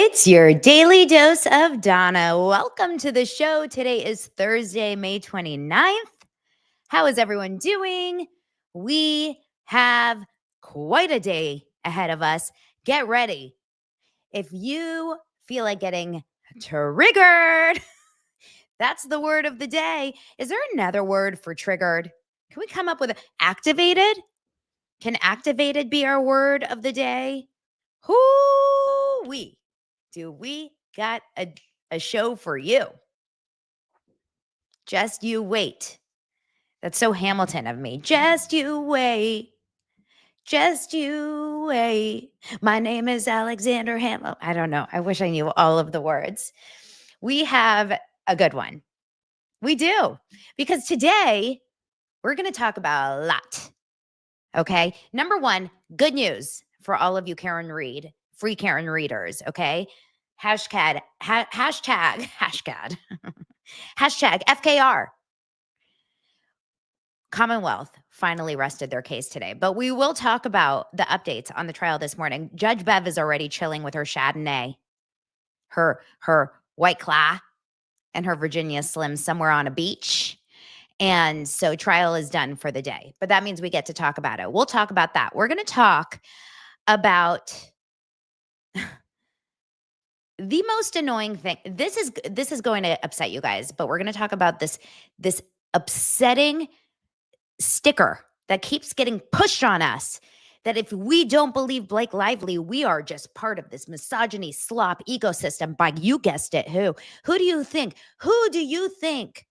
It's your daily dose of Donna. Welcome to the show. Today is Thursday, May 29th. How is everyone doing? We have quite a day ahead of us. Get ready. If you feel like getting triggered, that's the word of the day. Is there another word for triggered? Can we come up with activated? Can activated be our word of the day? Hoo-wee. Do we got a show for you? Just you wait. That's so Hamilton of me. Just you wait. Just you wait. My name is Alexander Hamilton. I don't know. I wish I knew all of the words. We have a good one. We do. Because today we're going to talk about a lot. Okay. Number one, good news for all of you Karen Reed, free Karen readers. Okay. Hashtag FKR. Commonwealth finally rested their case today, but we will talk about the updates on the trial this morning. Judge Bev is already chilling with her Chardonnay, her White Claw, and her Virginia Slim somewhere on a beach. And so trial is done for the day, but that means we get to talk about it. We'll talk about that. We're going to talk about the most annoying thing. This is going to upset you guys, but we're going to talk about this upsetting sticker that keeps getting pushed on us, that if we don't believe Blake Lively, we are just part of this misogyny slop ecosystem by, you guessed it, who do you think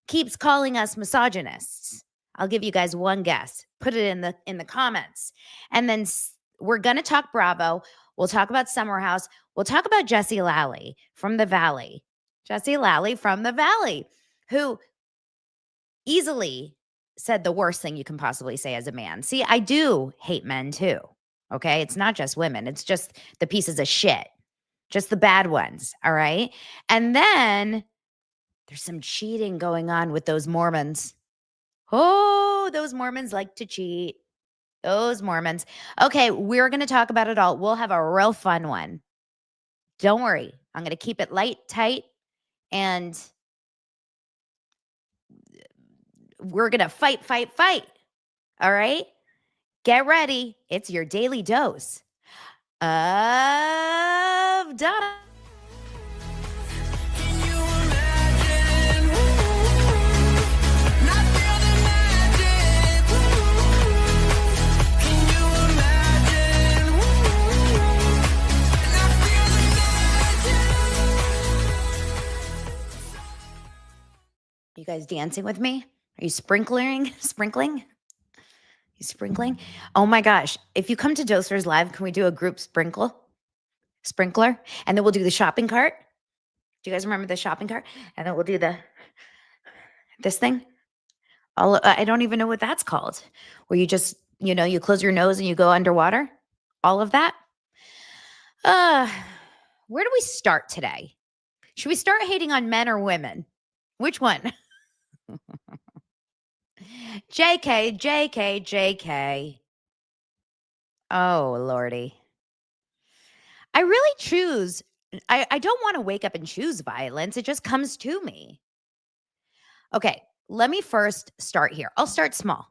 keeps calling us misogynists? I'll give you guys one guess. Put it in the comments. And then we're going to talk Bravo. We'll talk about Summerhouse. We'll talk about Jessie Lally from the Valley. Jessie Lally from the Valley, who easily said the worst thing you can possibly say as a man. See, I do hate men too. Okay. It's not just women. It's just the pieces of shit, just the bad ones. All right. And then there's some cheating going on with those Mormons. Oh, those Mormons like to cheat. Those Mormons. Okay. We're going to talk about it all. We'll have a real fun one. Don't worry. I'm going to keep it light, tight, and we're going to fight. All right? Get ready. It's your daily dose of Donna. You guys dancing with me? Are you sprinkling? You sprinkling? Oh my gosh. If you come to Dosers Live, can we do a group sprinkler? And then we'll do the shopping cart. Do you guys remember the shopping cart? And then we'll do this thing. I don't even know what that's called. Where you just, you close your nose and you go underwater. All of that. Where do we start today? Should we start hating on men or women? Which one? JK. Oh, Lordy. I really choose. I don't want to wake up and choose violence. It just comes to me. Okay, let me first start here. I'll start small.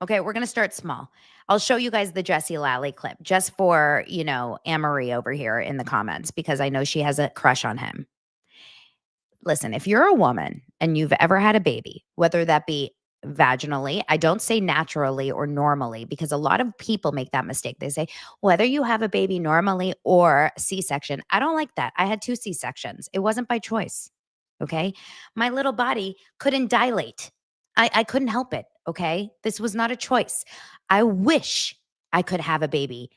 Okay, we're going to start small. I'll show you guys the Jessie Lally clip just for, Anne-Marie over here in the comments, because I know she has a crush on him. Listen, if you're a woman and you've ever had a baby, whether that be vaginally, I don't say naturally or normally, because a lot of people make that mistake. They say, whether you have a baby normally or C-section. I don't like that. I had 2 C-sections. It wasn't by choice. Okay. My little body couldn't dilate. I couldn't help it. Okay. This was not a choice. I wish I could have a baby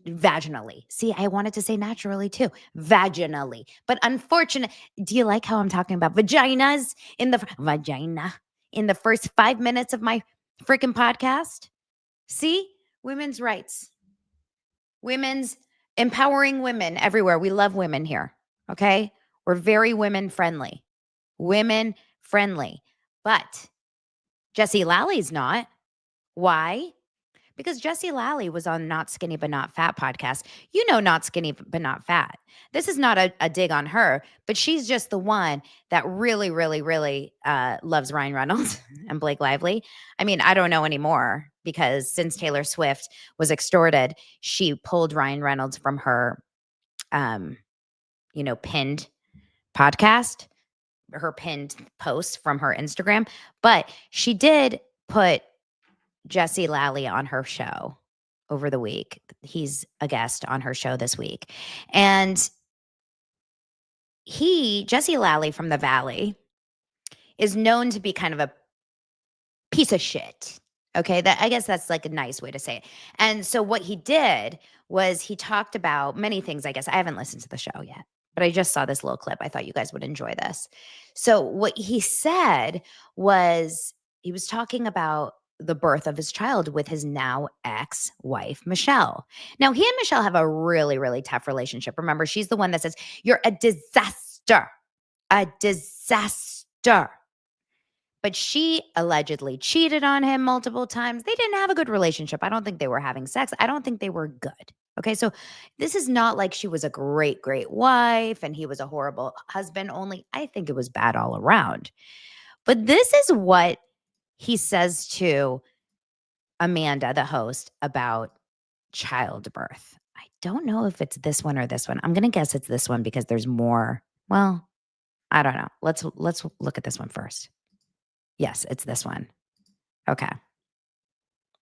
vaginally. See, I wanted to say naturally too, vaginally, but unfortunately, do you like how I'm talking about vaginas in the first 5 minutes of my freaking podcast? See, women's rights, women's empowering women everywhere. We love women here. Okay. We're very women friendly, but Jessie Lally's not. Why? Because Jessie Lally was on Not Skinny But Not Fat podcast. You know, Not Skinny But Not Fat. This is not a dig on her, but she's just the one that really, really, really loves Ryan Reynolds and Blake Lively. I mean, I don't know anymore because since Taylor Swift was extorted, she pulled Ryan Reynolds from her, pinned podcast, her pinned post from her Instagram. But she did put Jessie Lally on her show over the week. He's a guest on her show this week. And Jesse Lally from the Valley, is known to be kind of a piece of shit. Okay, I guess that's like a nice way to say it. And so what he did was he talked about many things. I guess I haven't listened to the show yet, but I just saw this little clip. I thought you guys would enjoy this. So what he said was he was talking about the birth of his child with his now ex-wife, Michelle. Now, he and Michelle have a really, really tough relationship. Remember, she's the one that says, "You're a disaster, a disaster." But she allegedly cheated on him multiple times. They didn't have a good relationship. I don't think they were having sex. I don't think they were good. Okay, so this is not like she was a great, great wife and he was a horrible husband. Only I think it was bad all around. But this is what he says to Amanda, the host, about childbirth. I don't know if it's this one or this one. I'm going to guess it's this one because there's more. Well, I don't know. Let's look at this one first. Yes, it's this one. Okay.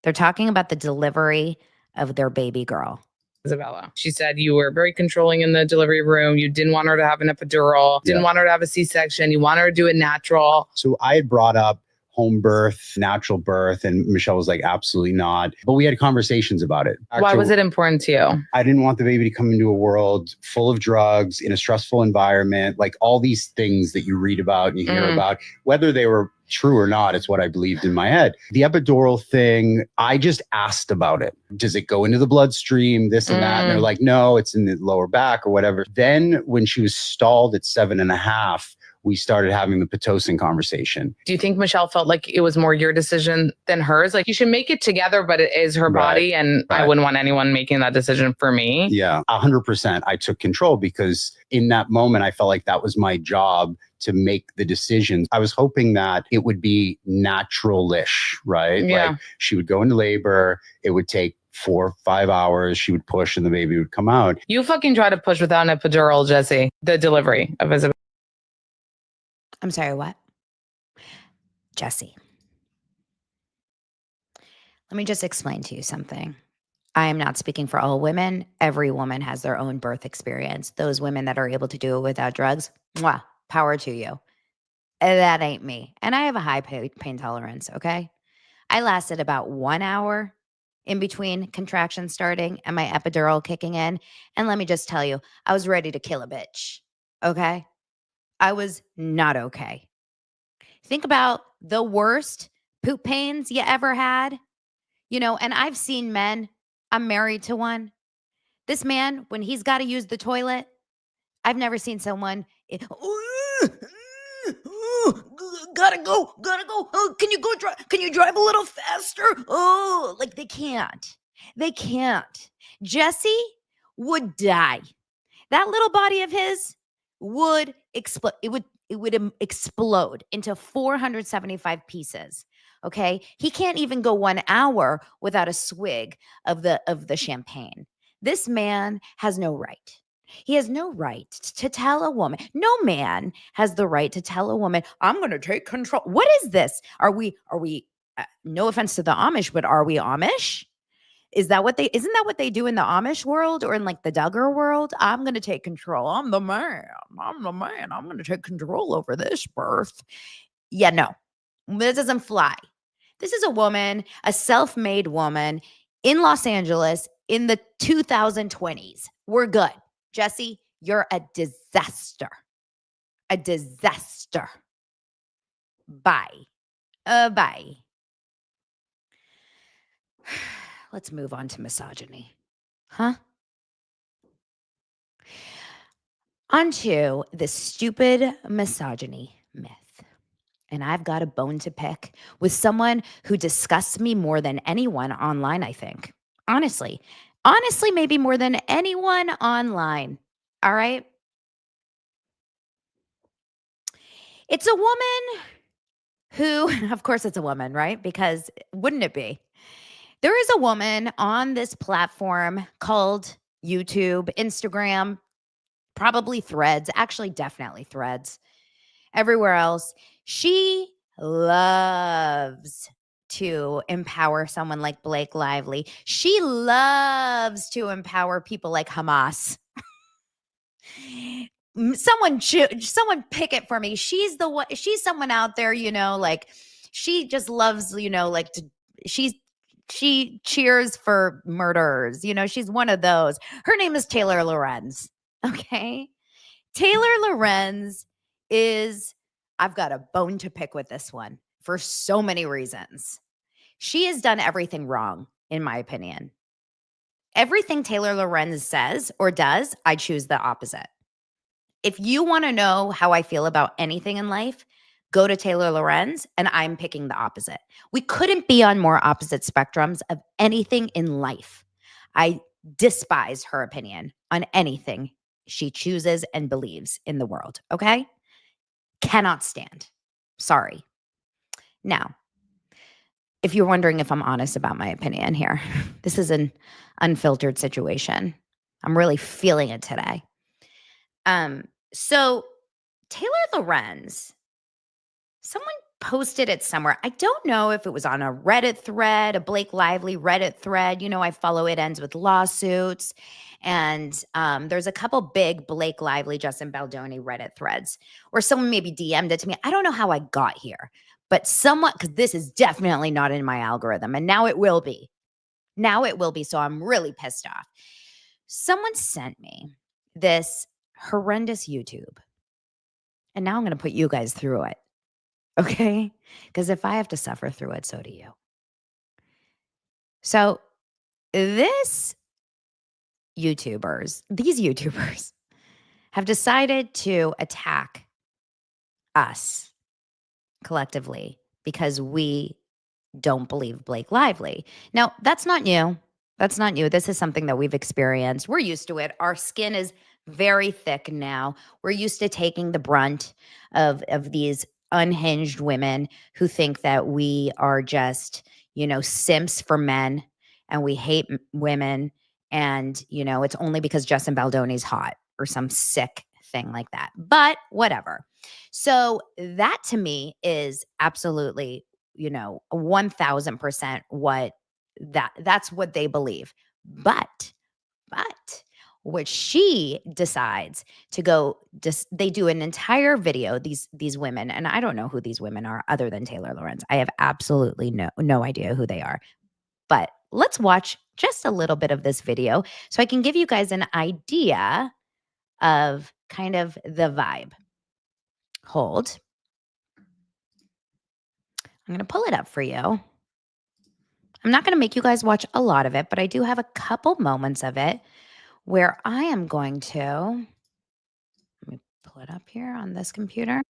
They're talking about the delivery of their baby girl. Isabella. She said you were very controlling in the delivery room. You didn't want her to have an epidural, didn't want her to have a C-section. You want her to do it natural. So I had brought up home birth, natural birth, and Michelle was like, absolutely not. But we had conversations about it. Why was it important to you? I didn't want the baby to come into a world full of drugs, in a stressful environment, like all these things that you read about and you hear about, whether they were true or not, it's what I believed in my head. The epidural thing, I just asked about it. Does it go into the bloodstream, this and that? And they're like, no, it's in the lower back or whatever. Then when she was stalled at 7.5, we started having the Pitocin conversation. Do you think Michelle felt like it was more your decision than hers? Like, you should make it together, but it is her body. And I wouldn't want anyone making that decision for me. Yeah, 100%. I took control because in that moment, I felt like that was my job to make the decisions. I was hoping that it would be natural-ish, right? Yeah. Like she would go into labor. It would take 4 or 5 hours. She would push and the baby would come out. You fucking try to push without an epidural, Jessie. The delivery of Isabella. I'm sorry, what? Jessie. Let me just explain to you something. I am not speaking for all women. Every woman has their own birth experience. Those women that are able to do it without drugs, mwah, power to you. That ain't me. And I have a high pain tolerance, okay? I lasted about 1 hour in between contractions starting and my epidural kicking in. And let me just tell you, I was ready to kill a bitch, okay? I was not okay. Think about the worst poop pains you ever had, and I've seen men, I'm married to one. This man, when he's got to use the toilet, I've never seen someone, gotta go. Oh, can you drive a little faster? Oh, like they can't. Jessie would die. That little body of his would explode. It would explode into 475 pieces. Okay. He can't even go 1 hour without a swig of the champagne. This man has no right. He has no right to tell a woman. No man has the right to tell a woman, I'm going to take control. What is this? Are we, no offense to the Amish, but are we Amish? Isn't that what they do in the Amish world or in like the Duggar world? I'm going to take control. I'm the man. I'm going to take control over this birth. Yeah, no, this doesn't fly. This is a woman, a self-made woman in Los Angeles in the 2020s. We're good. Jessie, you're a disaster. A disaster. Bye. Bye. Let's move on to misogyny. Huh? Onto the stupid misogyny myth. And I've got a bone to pick with someone who disgusts me more than anyone online, I think. Honestly. Honestly, maybe more than anyone online. All right? It's a woman who, of course, it's a woman, right? Because wouldn't it be? There is a woman on this platform called YouTube, Instagram, probably Threads, actually, definitely Threads, everywhere else. She loves to empower someone like Blake Lively. She loves to empower people like Hamas. Someone pick it for me. She's the one. She's someone out there, like she just loves, like she cheers for murderers. She's one of those. Her name is Taylor Lorenz. Okay, Taylor Lorenz is. I've got a bone to pick with this one for so many reasons. She has done everything wrong, in my opinion. Everything Taylor Lorenz says or does, I choose the opposite. If you want to know how I feel about anything in life, go to Taylor Lorenz, and I'm picking the opposite. We couldn't be on more opposite spectrums of anything in life. I despise her opinion on anything she chooses and believes in the world, okay? Cannot stand. Sorry. Now, if you're wondering if I'm honest about my opinion here, this is an unfiltered situation. I'm really feeling it today. So Taylor Lorenz, someone posted it somewhere. I don't know if it was on a Reddit thread, a Blake Lively Reddit thread. I follow It Ends With Lawsuits. And there's a couple big Blake Lively, Justin Baldoni Reddit threads, or someone maybe DM'd it to me. I don't know how I got here, but someone, because this is definitely not in my algorithm, and now it will be. Now it will be. So I'm really pissed off. Someone sent me this horrendous YouTube. And now I'm going to put you guys through it. Okay? Because if I have to suffer through it, so do you. So these YouTubers have decided to attack us collectively because we don't believe Blake Lively. Now, that's not new. That's not new. This is something that we've experienced. We're used to it. Our skin is very thick now. We're used to taking the brunt of these unhinged women who think that we are just, simps for men and we hate women. And, it's only because Justin Baldoni's hot or some sick thing like that. But whatever. So that to me is absolutely 1000% what that's what they believe. But what she decides to go, they do an entire video, these women, and I don't know who these women are other than Taylor Lorenz. I have absolutely no idea who they are. But let's watch just a little bit of this video so I can give you guys an idea of kind of the vibe. Hold. I'm going to pull it up for you. I'm not going to make you guys watch a lot of it, but I do have a couple moments of it where I am going to, let me pull it up here on this computer.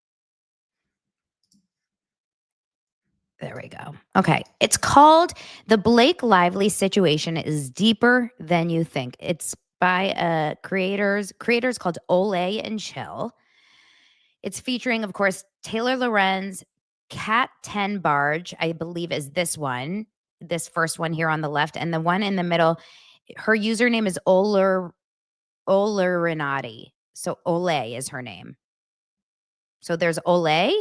There we go. Okay. It's called The Blake Lively Situation is Deeper Than You Think. It's by creators called Olay and Chill. It's featuring, of course, Taylor Lorenz, Cat 10 Barge, I believe is this one, this first one here on the left, and the one in the middle, her username is Renati. So Olay is her name. So there's Olay,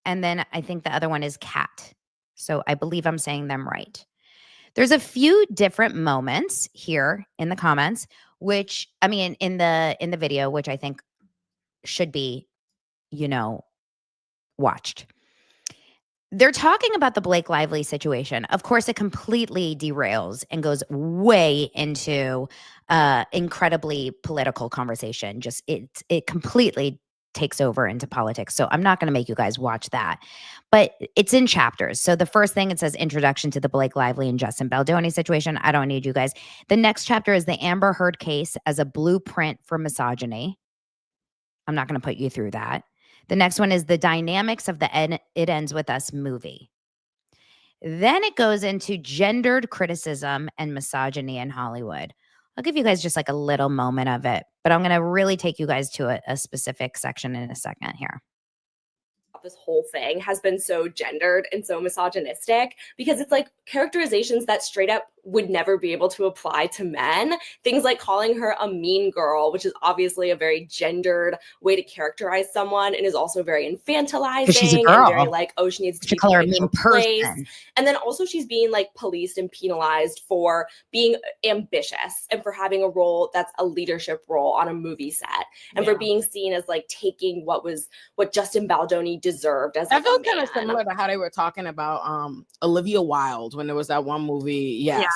and then I think the other one is Cat. So I believe I'm saying them right. There's a few different moments here in the comments, which I mean in the video, which I think should be, watched. They're talking about the Blake Lively situation. Of course, it completely derails and goes way into incredibly political conversation. Just it completely takes over into politics. So I'm not going to make you guys watch that. But it's in chapters. So the first thing, it says introduction to the Blake Lively and Justin Baldoni situation. I don't need you guys. The next chapter is the Amber Heard case as a blueprint for misogyny. I'm not going to put you through that. The next one is the dynamics of the It Ends With Us movie. Then it goes into gendered criticism and misogyny in Hollywood. I'll give you guys just like a little moment of it, but I'm going to really take you guys to a specific section in a second here. This whole thing has been so gendered and so misogynistic because it's like characterizations that straight up would never be able to apply to men. Things like calling her a mean girl, which is obviously a very gendered way to characterize someone and is also very infantilizing She's a girl. and very like, oh, she needs to be call her a put in mean her place. person. And then also she's being like policed and penalized for being ambitious and for having a role that's a leadership role on a movie set and for being seen as like taking what Justin Baldoni deserved as that felt kind of similar to how they were talking about Olivia Wilde when there was that one movie. Yes.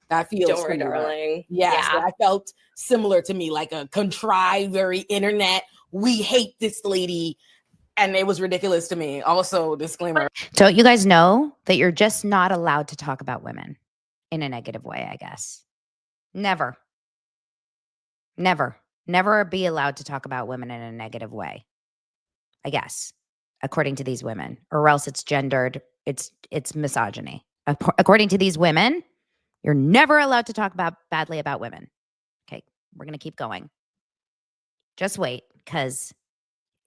That feels Don't Worry, similar. Darling. Yes, that felt similar to me, like a contrived, very internet. We hate this lady, and it was ridiculous to me. Also, disclaimer. Don't you guys know that you're just not allowed to talk about women in a negative way? I guess never be allowed to talk about women in a negative way. I guess, according to these women, or else it's gendered. It's misogyny. According to these women, you're never allowed to talk badly about women. Okay, we're going to keep going. Just wait, because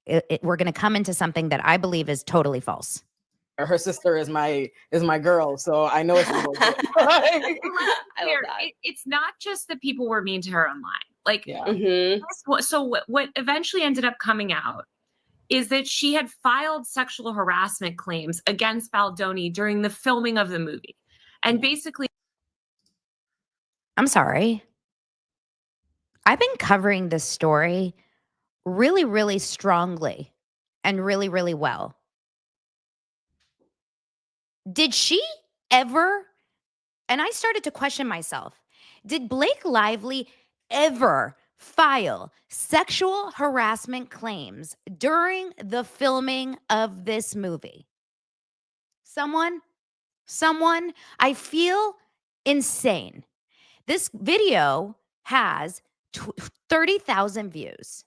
we're going to come into something that I believe is totally false. Her sister is my girl, so I know it's. I love that. It's not just that people were mean to her online. Like, so what eventually ended up coming out is that she had filed sexual harassment claims against Baldoni during the filming of the movie. And basically, I'm sorry. I've been covering this story really, really strongly and really, really well. Did she ever, and I started to question myself, did Blake Lively ever file sexual harassment claims during the filming of this movie? Someone, I feel insane. This video has 30,000 views.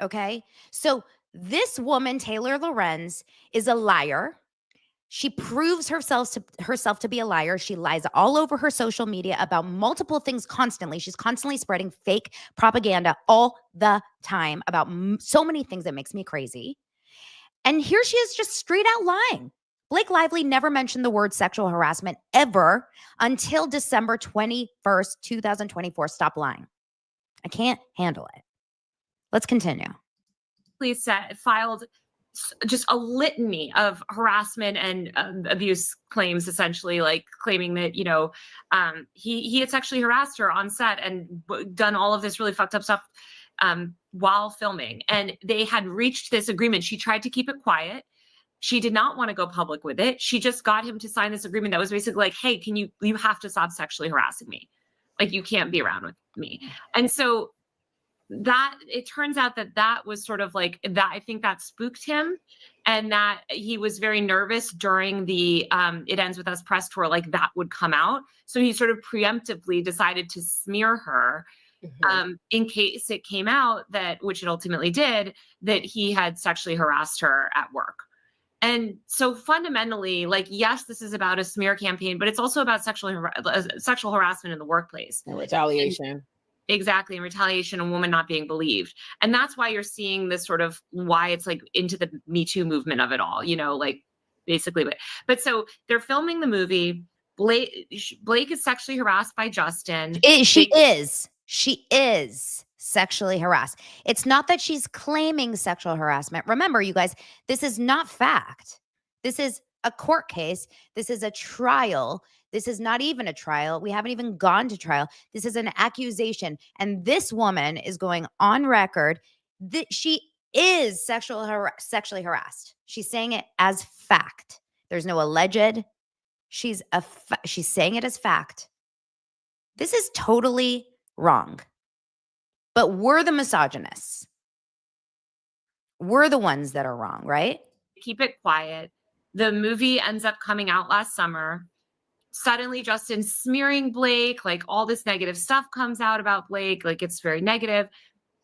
Okay. So this woman, Taylor Lorenz, is a liar. She proves herself to be a liar. She lies all over her social media about multiple things constantly. She's constantly spreading fake propaganda all the time about so many things that makes me crazy. And here she is just straight out lying. Blake Lively never mentioned the word sexual harassment ever until December 21st, 2024. Stop lying. I can't handle it. Let's continue. Police filed just a litany of harassment and abuse claims, essentially, like claiming that, he had sexually harassed her on set and done all of this really fucked up stuff while filming. And they had reached this agreement. She tried to keep it quiet. She did not want to go public with it. She just got him to sign this agreement that was basically like, hey, you have to stop sexually harassing me. Like, you can't be around with me. And so that it turns out that was sort of like that. I think that spooked him, and that he was very nervous during the It Ends With Us press tour, like that would come out. So he sort of preemptively decided to smear her in case it came out that, which it ultimately did, that he had sexually harassed her at work. And so fundamentally, like, yes, this is about a smear campaign, but it's also about sexual harassment in the workplace. And retaliation. Exactly. And retaliation and women not being believed. And that's why you're seeing this sort of why it's like into the Me Too movement of it all, like basically. But so they're filming the movie. Blake is sexually harassed by Justin. She is sexually harassed. It's not that she's claiming sexual harassment. Remember, you guys, this is not fact. This is a court case. This is a trial. This is not even a trial. We haven't even gone to trial. This is an accusation. And this woman is going on record that she is sexually harassed. She's saying it as fact. There's no alleged. She's saying it as fact. This is totally wrong. But we're the misogynists. We're the ones that are wrong, right? Keep it quiet. The movie ends up coming out last summer. Suddenly, Justin's smearing Blake, like all this negative stuff comes out about Blake, like it's very negative.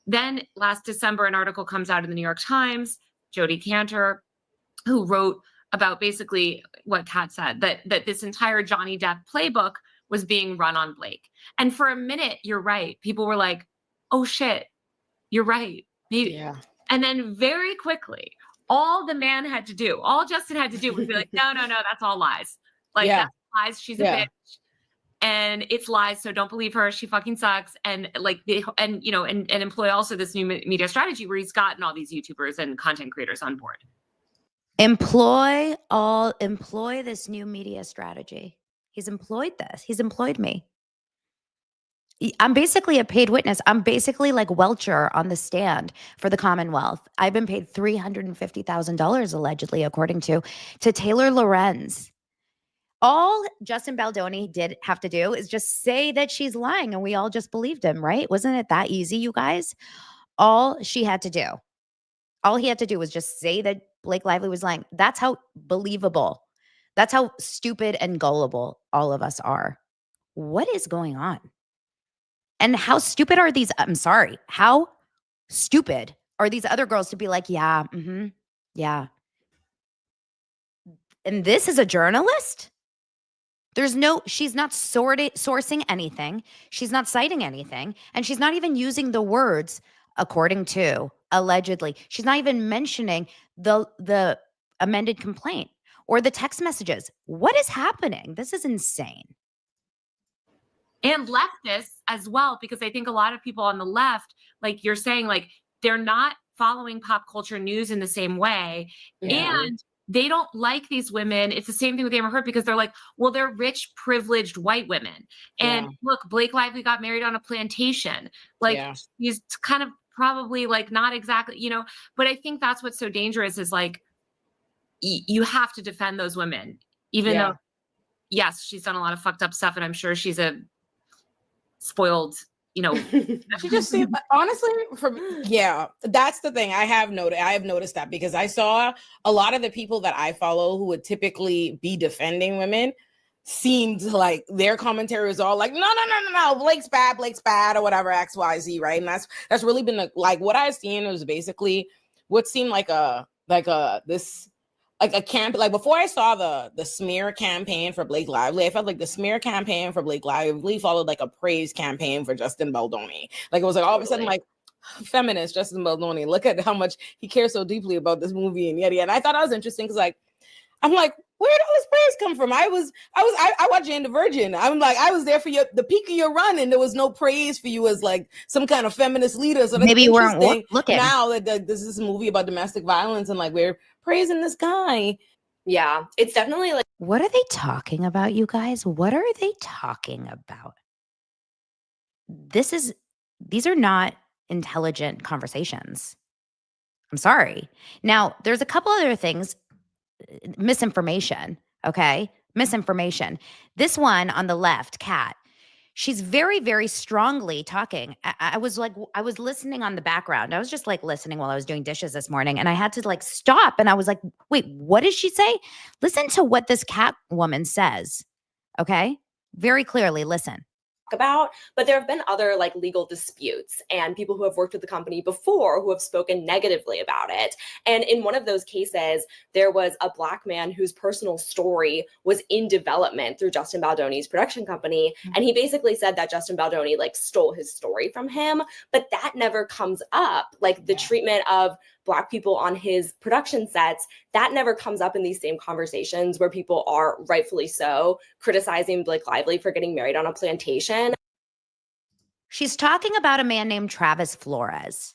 Then last December, an article comes out in the New York Times Jodi Kantor, who wrote about basically what Kat said, that this entire Johnny Depp playbook was being run on Blake. And for a minute, you're right. People were like, oh shit, you're right. Maybe. Yeah. And then very quickly, all Justin had to do was be like, no, that's all lies. Like, Yeah. that's lies. She's a Yeah. bitch. And it's lies, so don't believe her. She fucking sucks. And like, and employ also this new media strategy where he's gotten all these YouTubers and content creators on board. Employ this new media strategy. He's employed this. He's employed me. I'm basically a paid witness. I'm basically like Welcher on the stand for the Commonwealth. I've been paid $350,000 allegedly, according to Taylor Lorenz. All Justin Baldoni did have to do is just say that she's lying, and we all just believed him, right? Wasn't it that easy, you guys? All he had to do was just say that Blake Lively was lying. That's how believable, that's how stupid and gullible all of us are. What is going on? And how stupid are these? I'm sorry. How stupid are these other girls to be like, yeah, yeah. And this is a journalist? She's not sourcing anything. She's not citing anything. And she's not even using the words, according to, allegedly. She's not even mentioning the amended complaint or the text messages. What is happening? This is insane. And leftists as well, because I think a lot of people on the left, like you're saying, like they're not following pop culture news in the same way. Yeah. And they don't like these women. It's the same thing with Amber Heard, because they're like, well, they're rich, privileged white women. And look, Blake Lively got married on a plantation. Like he's kind of probably like not exactly, but I think that's what's so dangerous is like, you have to defend those women, even though, yes, she's done a lot of fucked up stuff. And I'm sure she's a spoiled, She just seemed, honestly, that's the thing. I have noticed that, because I saw a lot of the people that I follow who would typically be defending women seemed like their commentary was all like, no, Blake's bad, or whatever, XYZ, right? And that's really been like what I've seen was basically what seemed like a camp. Like before I saw the smear campaign for Blake Lively, I felt like the smear campaign for Blake Lively followed like a praise campaign for Justin Baldoni. Like it was like all of a sudden like, feminist Justin Baldoni, look at how much he cares so deeply about this movie and yada yada. And I thought that was interesting because like I'm like, where did all this praise come from? I watched Jane the Virgin. I'm like, I was there for the peak of your run, and there was no praise for you as like some kind of feminist leader. So maybe you weren't looking. Now that this is a movie about domestic violence, and like we're praising this guy. Yeah, it's definitely like, what are they talking about, you guys? What are they talking about? These are not intelligent conversations. I'm sorry. Now, there's a couple other things. Misinformation. Okay. Misinformation. This one on the left, Kat, she's very, very strongly talking. I was listening on the background. I was just like listening while I was doing dishes this morning, and I had to like stop. And I was like, wait, what did she say? Listen to what this Cat woman says. Okay. Very clearly. Listen. About, but there have been other like legal disputes and people who have worked with the company before who have spoken negatively about it. And in one of those cases, there was a Black man whose personal story was in development through Justin Baldoni's production company. And he basically said that Justin Baldoni like stole his story from him, but that never comes up. Like the treatment of Black people on his production sets, that never comes up in these same conversations where people are rightfully so criticizing Blake Lively for getting married on a plantation. She's talking about a man named Travis Flores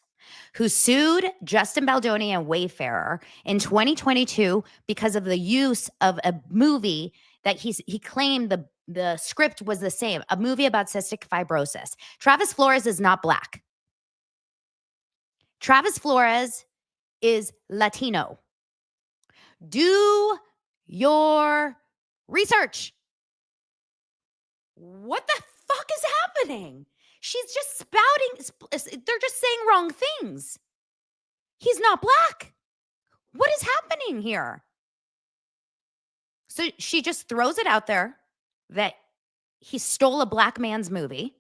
who sued Justin Baldoni and Wayfarer in 2022 because of the use of a movie that he claimed the script was the same, a movie about cystic fibrosis. Travis Flores is not Black. Travis Flores is Latino. Do your research. What the fuck is happening? She's just spouting. They're just saying wrong things. He's not Black. What is happening here? So she just throws it out there that he stole a Black man's movie.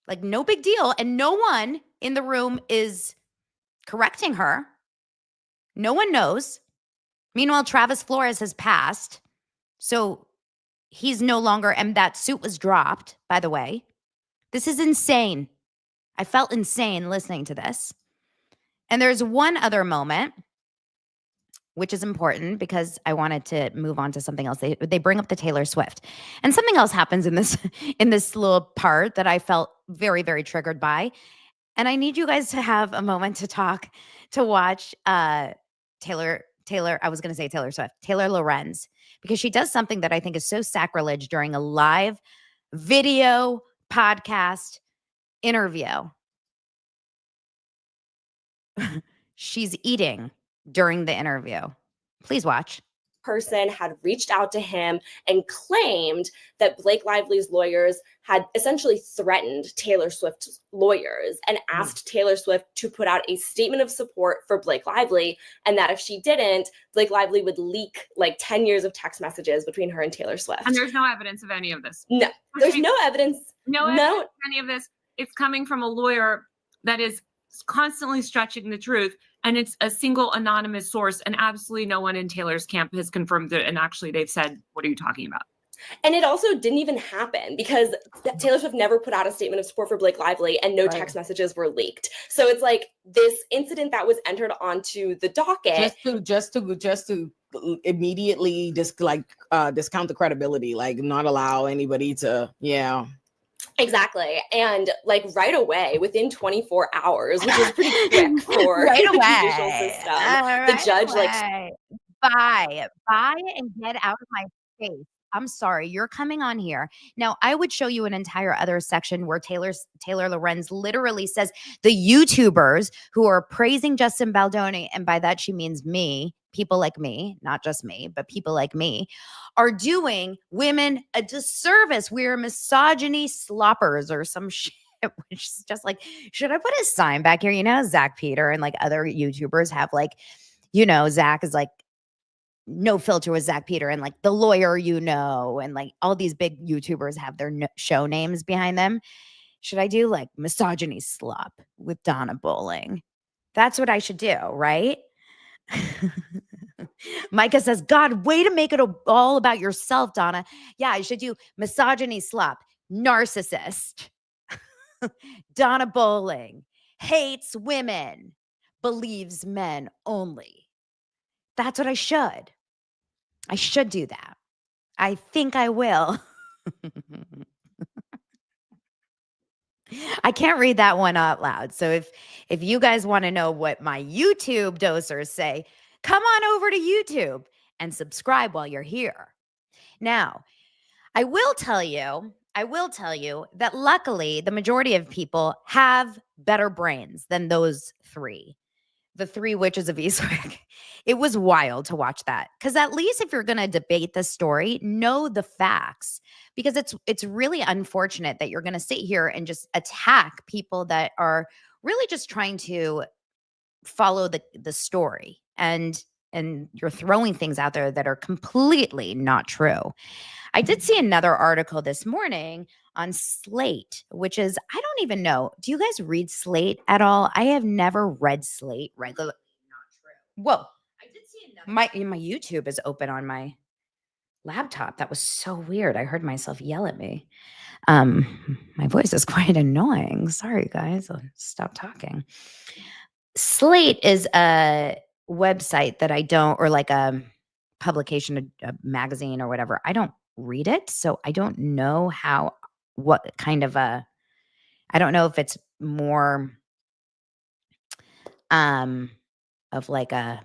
Like, no big deal. And no one in the room is correcting her. No one knows. Meanwhile, Travis Flores has passed. So he's no longer, and that suit was dropped, by the way. This is insane. I felt insane listening to this. And there's one other moment, which is important because I wanted to move on to something else. They bring up the Taylor Swift. And something else happens in this in this little part that I felt very, very triggered by. And I need you guys to have a moment to watch Taylor, I was going to say Taylor Swift, Taylor Lorenz, because she does something that I think is so sacrilege during a live video podcast interview. She's eating during the interview. Please watch. Person had reached out to him and claimed that Blake Lively's lawyers had essentially threatened Taylor Swift's lawyers and asked Taylor Swift to put out a statement of support for Blake Lively, and that if she didn't, Blake Lively would leak like 10 years of text messages between her and Taylor Swift. And there's no evidence of any of this. No, there's no evidence. No evidence of any of this. It's coming from a lawyer that is constantly stretching the truth, and it's a single anonymous source, and absolutely no one in Taylor's camp has confirmed it, and actually they've said, what are you talking about? And it also didn't even happen because Taylor Swift never put out a statement of support for Blake Lively, and no text messages were leaked. So it's like this incident that was entered onto the docket just to immediately discount the credibility, like not allow anybody to Exactly. And like right away, within 24 hours, which is pretty quick for Right the away. judicial system, the judge bye and get out of my face. I'm sorry, you're coming on here. Now, I would show you an entire other section where Taylor Lorenz literally says the YouTubers who are praising Justin Baldoni, and by that she means me, people like me, not just me, but people like me, are doing women a disservice. We're misogyny sloppers or some shit, which is just like, should I put a sign back here? You know, Zach Peter and like other YouTubers have like, you know, Zach is like, no filter with Zach Peter and like the lawyer, and like all these big YouTubers have their show names behind them. Should I do like misogyny slop with Donna Bowling? That's what I should do, right? Micah says, God, way to make it all about yourself, Donna. Yeah, I should do misogyny slop, narcissist, Donna Bowling, hates women, believes men only. That's what I should. I should do that. I think I will. I can't read that one out loud. So if you guys want to know what my YouTube dosers say, come on over to YouTube and subscribe while you're here. Now, I will tell you that luckily the majority of people have better brains than those three. The Three Witches of Eastwick. It was wild to watch that. Because at least if you're going to debate the story, know the facts. Because it's really unfortunate that you're going to sit here and just attack people that are really just trying to follow the story. And you're throwing things out there that are completely not true. I did see another article this morning on Slate, which is, I don't even know. Do you guys read Slate at all? I have never read Slate regularly. Not true. Whoa. I did see another. My YouTube is open on my laptop. That was so weird. I heard myself yell at me. My voice is quite annoying. Sorry, guys. I'll stop talking. Slate is a website that I don't, or like a publication, a magazine or whatever. I don't read it. So I don't know what kind of I don't know if it's more of like a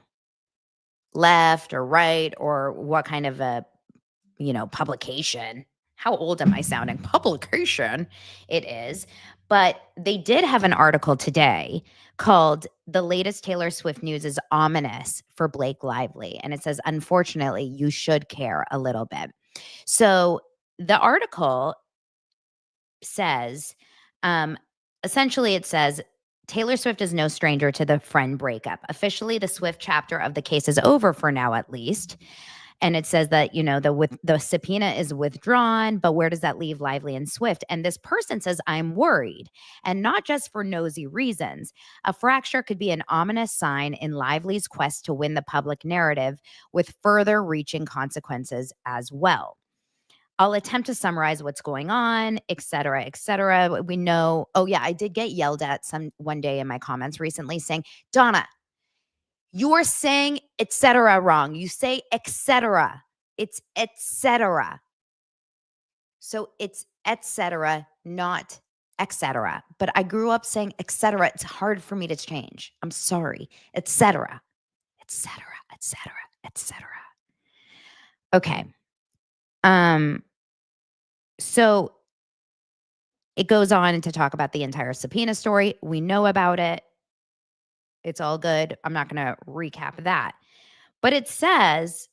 left or right or what kind of a, publication. How old am I sounding? Publication it is. But they did have an article today called "The Latest Taylor Swift News is Ominous for Blake Lively." And it says, unfortunately, you should care a little bit. So the article says, essentially it says, Taylor Swift is no stranger to the friend breakup. Officially, the Swift chapter of the case is over for now, at least. And it says that, the subpoena is withdrawn, but where does that leave Lively and Swift? And this person says, I'm worried, and not just for nosy reasons. A fracture could be an ominous sign in Lively's quest to win the public narrative, with further reaching consequences as well. I'll attempt to summarize what's going on, et cetera, et cetera. We know, I did get yelled at one day in my comments recently saying, Donna, you're saying et cetera wrong. You say et cetera. It's et cetera. So it's et cetera, not et cetera. But I grew up saying et cetera. It's hard for me to change. I'm sorry. Et cetera, et cetera, et cetera, et cetera. Okay. So it goes on to talk about the entire subpoena story. We know about it. It's all good. I'm not going to recap that. But it says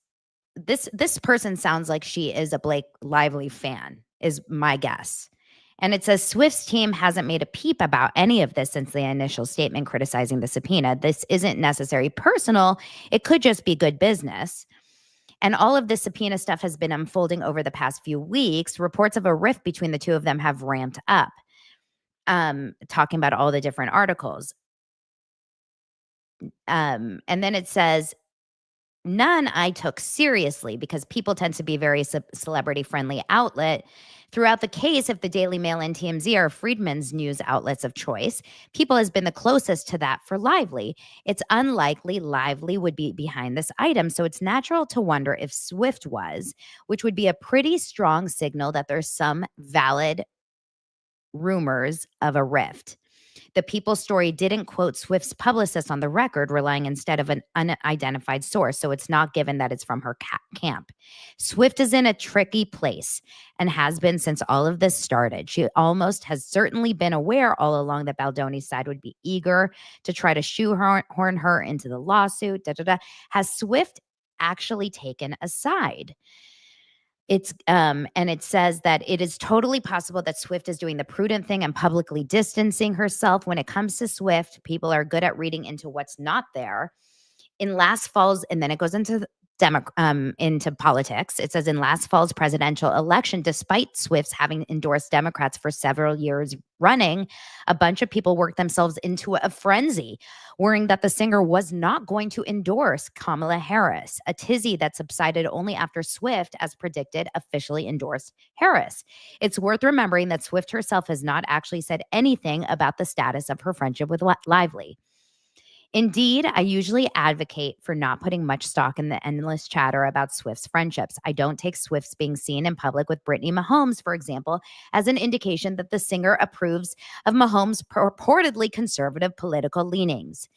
this person sounds like she is a Blake Lively fan, is my guess. And it says Swift's team hasn't made a peep about any of this since the initial statement criticizing the subpoena. This isn't necessarily personal. It could just be good business. And all of this subpoena stuff has been unfolding over the past few weeks. Reports of a rift between the two of them have ramped up, talking about all the different articles. And then it says, none I took seriously because people tend to be very celebrity-friendly outlet. Throughout the case, if the Daily Mail and TMZ are Friedman's news outlets of choice, People has been the closest to that for Lively. It's unlikely Lively would be behind this item, so it's natural to wonder if Swift was, which would be a pretty strong signal that there's some valid rumors of a rift. The People story didn't quote Swift's publicist on the record, relying instead of an unidentified source, so it's not given that it's from her camp. Swift is in a tricky place and has been since all of this started. She almost has certainly been aware all along that Baldoni's side would be eager to try to shoehorn her into the lawsuit. Has Swift actually taken a side? And it says that it is totally possible that Swift is doing the prudent thing and publicly distancing herself. When it comes to Swift, people are good at reading into what's not there. In last fall's, and then it goes into politics. It says in last fall's presidential election, despite Swift's having endorsed Democrats for several years running, a bunch of people worked themselves into a frenzy, worrying that the singer was not going to endorse Kamala Harris, a tizzy that subsided only after Swift, as predicted, officially endorsed Harris. It's worth remembering that Swift herself has not actually said anything about the status of her friendship with Lively. Indeed, I usually advocate for not putting much stock in the endless chatter about Swift's friendships. I don't take Swift's being seen in public with Brittany Mahomes, for example, as an indication that the singer approves of Mahomes' purportedly conservative political leanings.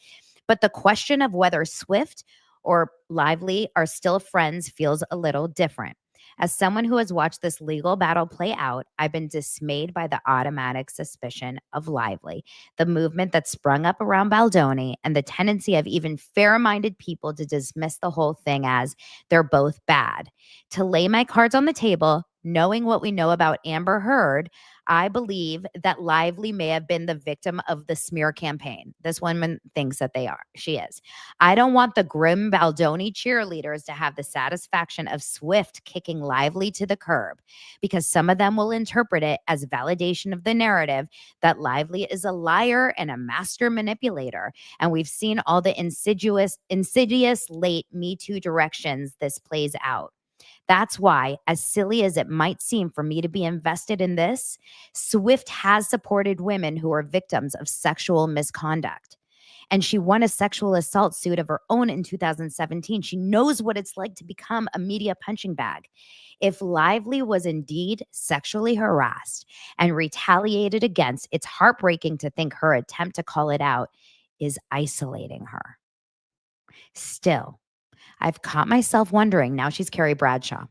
But the question of whether Swift or Lively are still friends feels a little different. As someone who has watched this legal battle play out, I've been dismayed by the automatic suspicion of Lively, the movement that sprung up around Baldoni, and the tendency of even fair-minded people to dismiss the whole thing as they're both bad. To lay my cards on the table, knowing what we know about Amber Heard, I believe that Lively may have been the victim of the smear campaign. This woman thinks that she is. I don't want the grim Baldoni cheerleaders to have the satisfaction of Swift kicking Lively to the curb, because some of them will interpret it as validation of the narrative that Lively is a liar and a master manipulator. And we've seen all the insidious late Me Too directions this plays out. That's why, as silly as it might seem for me to be invested in this, Swift has supported women who are victims of sexual misconduct. And she won a sexual assault suit of her own in 2017. She knows what it's like to become a media punching bag. If Lively was indeed sexually harassed and retaliated against, it's heartbreaking to think her attempt to call it out is isolating her. Still, I've caught myself wondering, now she's Carrie Bradshaw.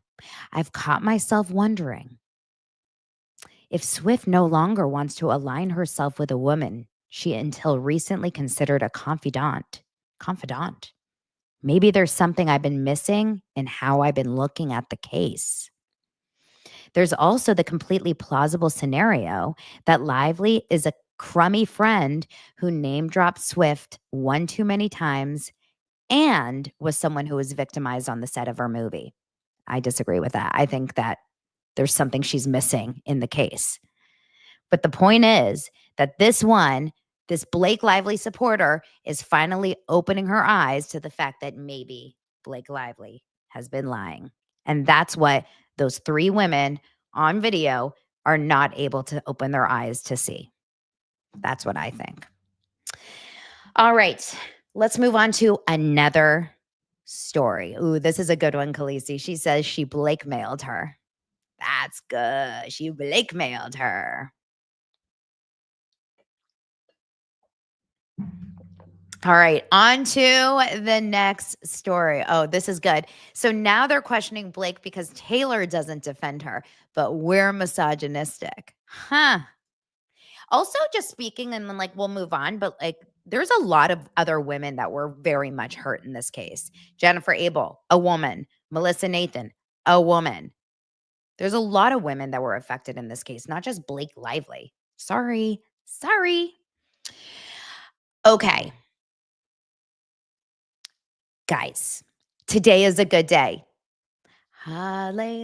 I've caught myself wondering if Swift no longer wants to align herself with a woman she until recently considered a confidant. Maybe there's something I've been missing in how I've been looking at the case. There's also the completely plausible scenario that Lively is a crummy friend who name dropped Swift one too many times and was someone who was victimized on the set of her movie. I disagree with that. I think that there's something she's missing in the case. But the point is that this Blake Lively supporter is finally opening her eyes to the fact that maybe Blake Lively has been lying. And that's what those 3 women on video are not able to open their eyes to see. That's what I think. All right, let's move on to another story. Ooh, this is a good one, Khaleesi. She says she blackmailed her. That's good. She blackmailed her. All right, on to the next story. Oh, this is good. So now they're questioning Blake because Taylor doesn't defend her, but we're misogynistic. Huh. Also, just speaking, and then we'll move on, but there's a lot of other women that were very much hurt in this case. Jennifer Abel, a woman. Melissa Nathan, a woman. There's a lot of women that were affected in this case, not just Blake Lively. Sorry. Okay. Guys, today is a good day. Hallelujah.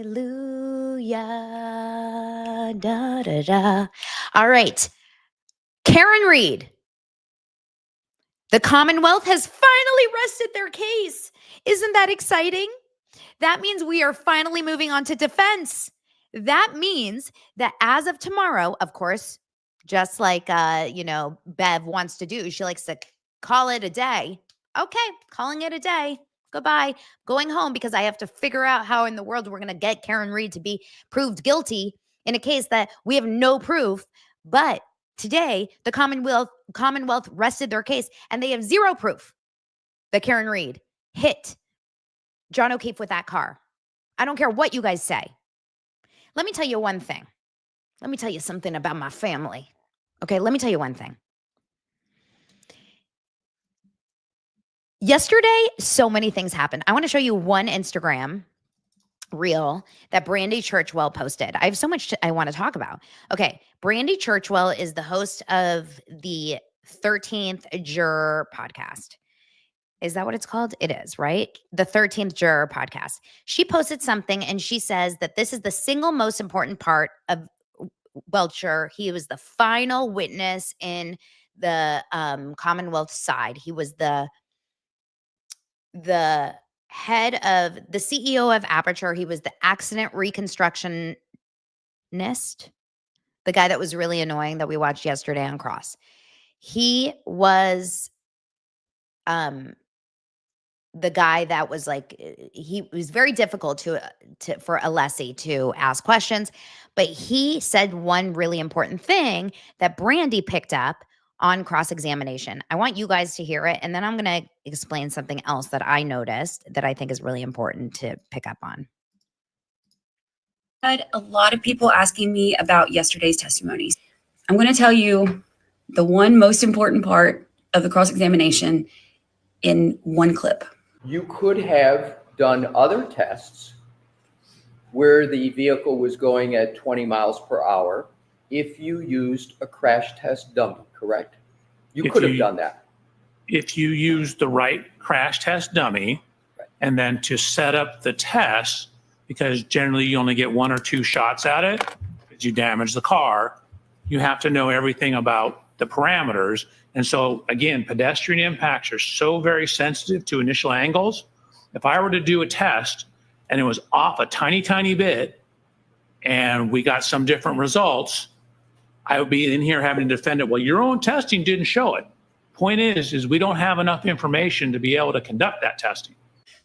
Da, da, da. All right. Karen Reed. The Commonwealth has finally rested their case. Isn't that exciting? That means we are finally moving on to defense. That means that as of tomorrow, of course, just like Bev wants to do, she likes to call it a day. Okay, calling it a day. Goodbye. Going home because I have to figure out how in the world we're going to get Karen Reed to be proved guilty in a case that we have no proof. But today, the Commonwealth rested their case, and they have zero proof that Karen Reed hit John O'Keefe with that car. I don't care what you guys say. Let me tell you one thing. Let me tell you something about my family. Okay, let me tell you one thing. Yesterday, so many things happened. I want to show you one Instagram reel that Brandy Churchwell posted. I have so much I want to talk about. Okay, Brandy Churchwell is the host of the 13th Juror podcast. Is that what it's called? It is, right? The 13th Juror podcast. She posted something and she says that this is the single most important part of Welcher. He was the final witness in the Commonwealth side. He was the head of the CEO of Aperture. He was the accident reconstructionist, the guy that was really annoying that we watched yesterday on Cross. He was the guy that was he was very difficult for Alessi to ask questions, but he said one really important thing that Brandy picked up on cross-examination. I want you guys to hear it, and then I'm going to explain something else that I noticed that I think is really important to pick up on. I had a lot of people asking me about yesterday's testimonies. I'm going to tell you the one most important part of the cross-examination in one clip. You could have done other tests where the vehicle was going at 20 miles per hour if you used a crash test dummy, correct? You could have done that. If you use the right crash test dummy, and then to set up the test, because generally you only get 1 or 2 shots at it, because you damage the car, you have to know everything about the parameters. And so again, pedestrian impacts are so very sensitive to initial angles. If I were to do a test and it was off a tiny, tiny bit and we got some different results, I would be in here having to defend it. Well, your own testing didn't show it. Point is we don't have enough information to be able to conduct that testing.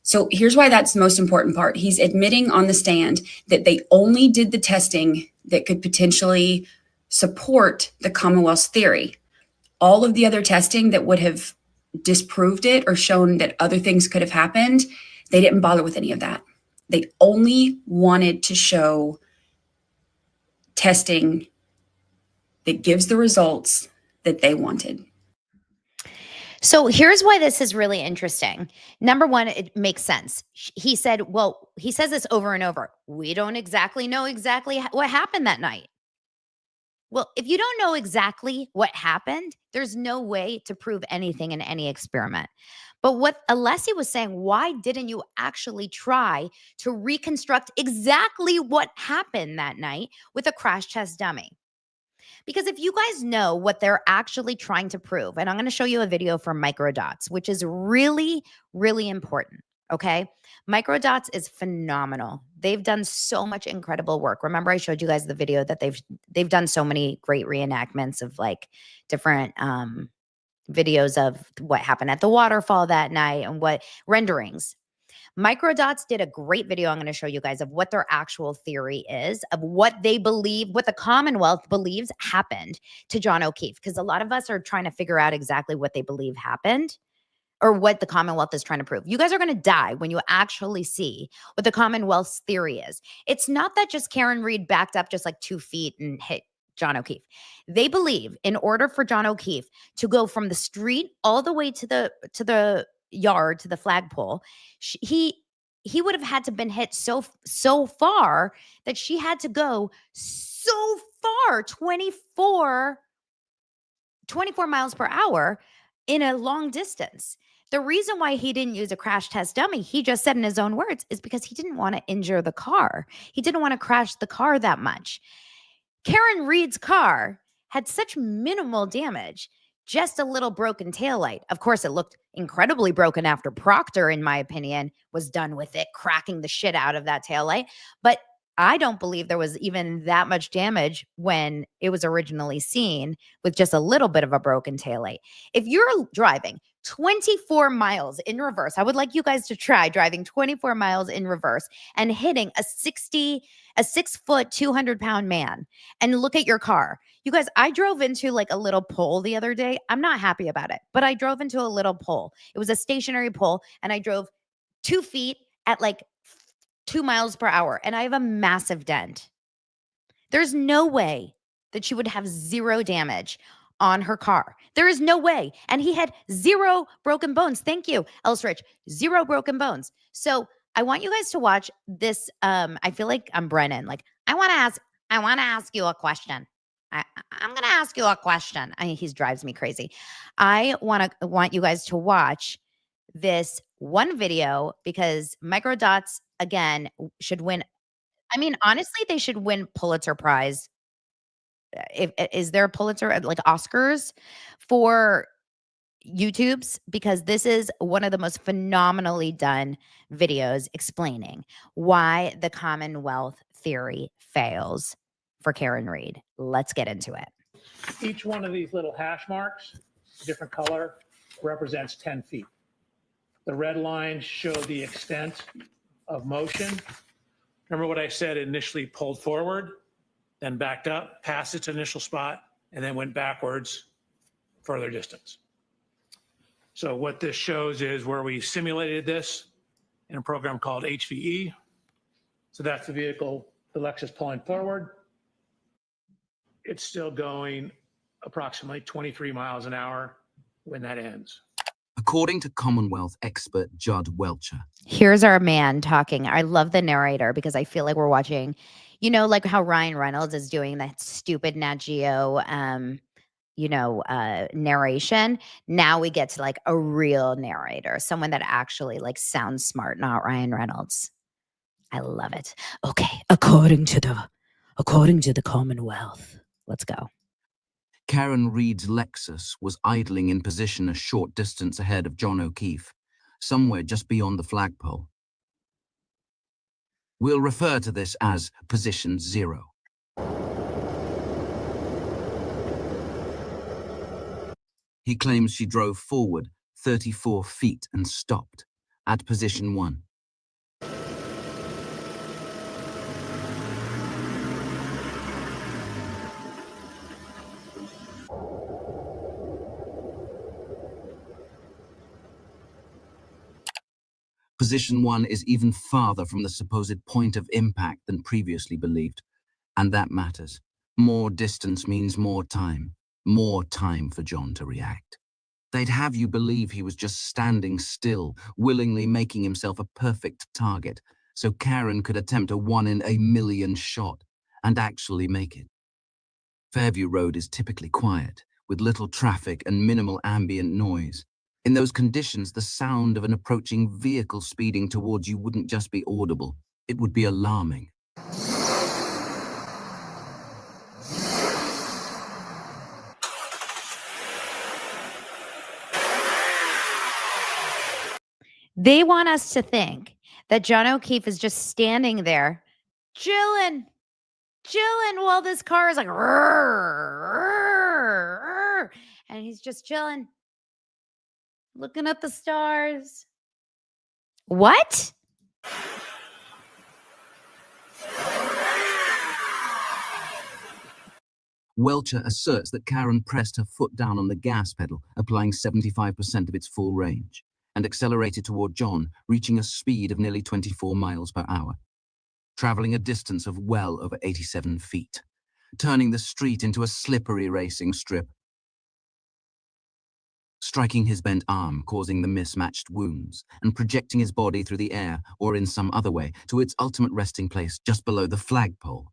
So here's why that's the most important part. He's admitting on the stand that they only did the testing that could potentially support the Commonwealth's theory. All of the other testing that would have disproved it or shown that other things could have happened, they didn't bother with any of that. They only wanted to show testing that gives the results that they wanted. So here's why this is really interesting. Number one, it makes sense. He said, well, he says this over and over. We don't exactly know what happened that night. Well, if you don't know exactly what happened, there's no way to prove anything in any experiment. But what Alessi was saying, why didn't you actually try to reconstruct exactly what happened that night with a crash test dummy? Because if you guys know what they're actually trying to prove, and I'm going to show you a video from Microdots, which is really, really important. Okay. Microdots is phenomenal. They've done so much incredible work. Remember, I showed you guys the video that they've done so many great reenactments of like different videos of what happened at the waterfall that night and what renderings. Microdots did a great video I'm going to show you guys of what their actual theory is, of what they believe, what the Commonwealth believes happened to John O'Keefe. Because a lot of us are trying to figure out exactly what they believe happened or what the Commonwealth is trying to prove. You guys are going to die when you actually see what the Commonwealth's theory is. It's not that just Karen Reed backed up just like 2 feet and hit John O'Keefe. They believe in order for John O'Keefe to go from the street all the way to the yard, to the flagpole, he would have had to been hit so far that she had to go so far, 24 miles per hour in a long distance. The reason why he didn't use a crash test dummy, he just said in his own words, is because he didn't want to injure the car. He didn't want to crash the car that much. Karen Reed's car had such minimal damage, just a little broken taillight. Of course, it looked incredibly broken after Proctor, in my opinion, was done with it, cracking the shit out of that taillight. But I don't believe there was even that much damage when it was originally seen with just a little bit of a broken taillight. If you're driving 24 miles in reverse, I would like you guys to try driving 24 miles in reverse and hitting a 6-foot, 200-pound man, and look at your car. You guys, I drove into like a little pole the other day. I'm not happy about it, but I drove into a little pole. It was a stationary pole, and I drove 2 feet at like 2 miles per hour, and I have a massive dent. There's no way that she would have zero damage on her car. There is no way. And he had 0 broken bones. Thank you, Elsrich. 0 broken bones. So I want you guys to watch this. I feel like I'm Brennan. Like, I want to ask you a question. I'm going to ask you a question. He drives me crazy. I want you guys to watch this one video because Microdots, again, should win. I mean, honestly, they should win Pulitzer Prize. Is there a Pulitzer, like Oscars for YouTubes? Because this is one of the most phenomenally done videos explaining why the Commonwealth theory fails for Karen Reed. Let's get into it. Each one of these little hash marks, different color, represents 10 feet. The red lines show the extent of motion. Remember what I said, initially pulled forward, then backed up, past its initial spot, and then went backwards further distance. So what this shows is where we simulated this in a program called HVE. So that's the vehicle, the Lexus pulling forward. It's still going approximately 23 miles an hour when that ends. According to Commonwealth expert Judd Welcher. Here's our man talking. I love the narrator because I feel like we're watching, you know, like how Ryan Reynolds is doing that stupid Nat Geo, narration. Now we get to like a real narrator, someone that actually like sounds smart, not Ryan Reynolds. I love it. Okay, according to the Commonwealth. Let's go. Karen Reed's Lexus was idling in position a short distance ahead of John O'Keefe, somewhere just beyond the flagpole. We'll refer to this as position 0. He claims she drove forward 34 feet and stopped at position 1. Position 1 is even farther from the supposed point of impact than previously believed, and that matters. More distance means more time for John to react. They'd have you believe he was just standing still, willingly making himself a perfect target, so Karen could attempt a 1 in a million shot and actually make it. Fairview Road is typically quiet, with little traffic and minimal ambient noise. In those conditions, the sound of an approaching vehicle speeding towards you wouldn't just be audible, it would be alarming. They want us to think that John O'Keefe is just standing there, chilling while this car is like, and he's just chilling, looking at the stars. What? Welcher asserts that Karen pressed her foot down on the gas pedal, applying 75% of its full range, and accelerated toward John, reaching a speed of nearly 24 miles per hour, traveling a distance of well over 87 feet, turning the street into a slippery racing strip, striking his bent arm, causing the mismatched wounds, and projecting his body through the air, or in some other way, to its ultimate resting place just below the flagpole.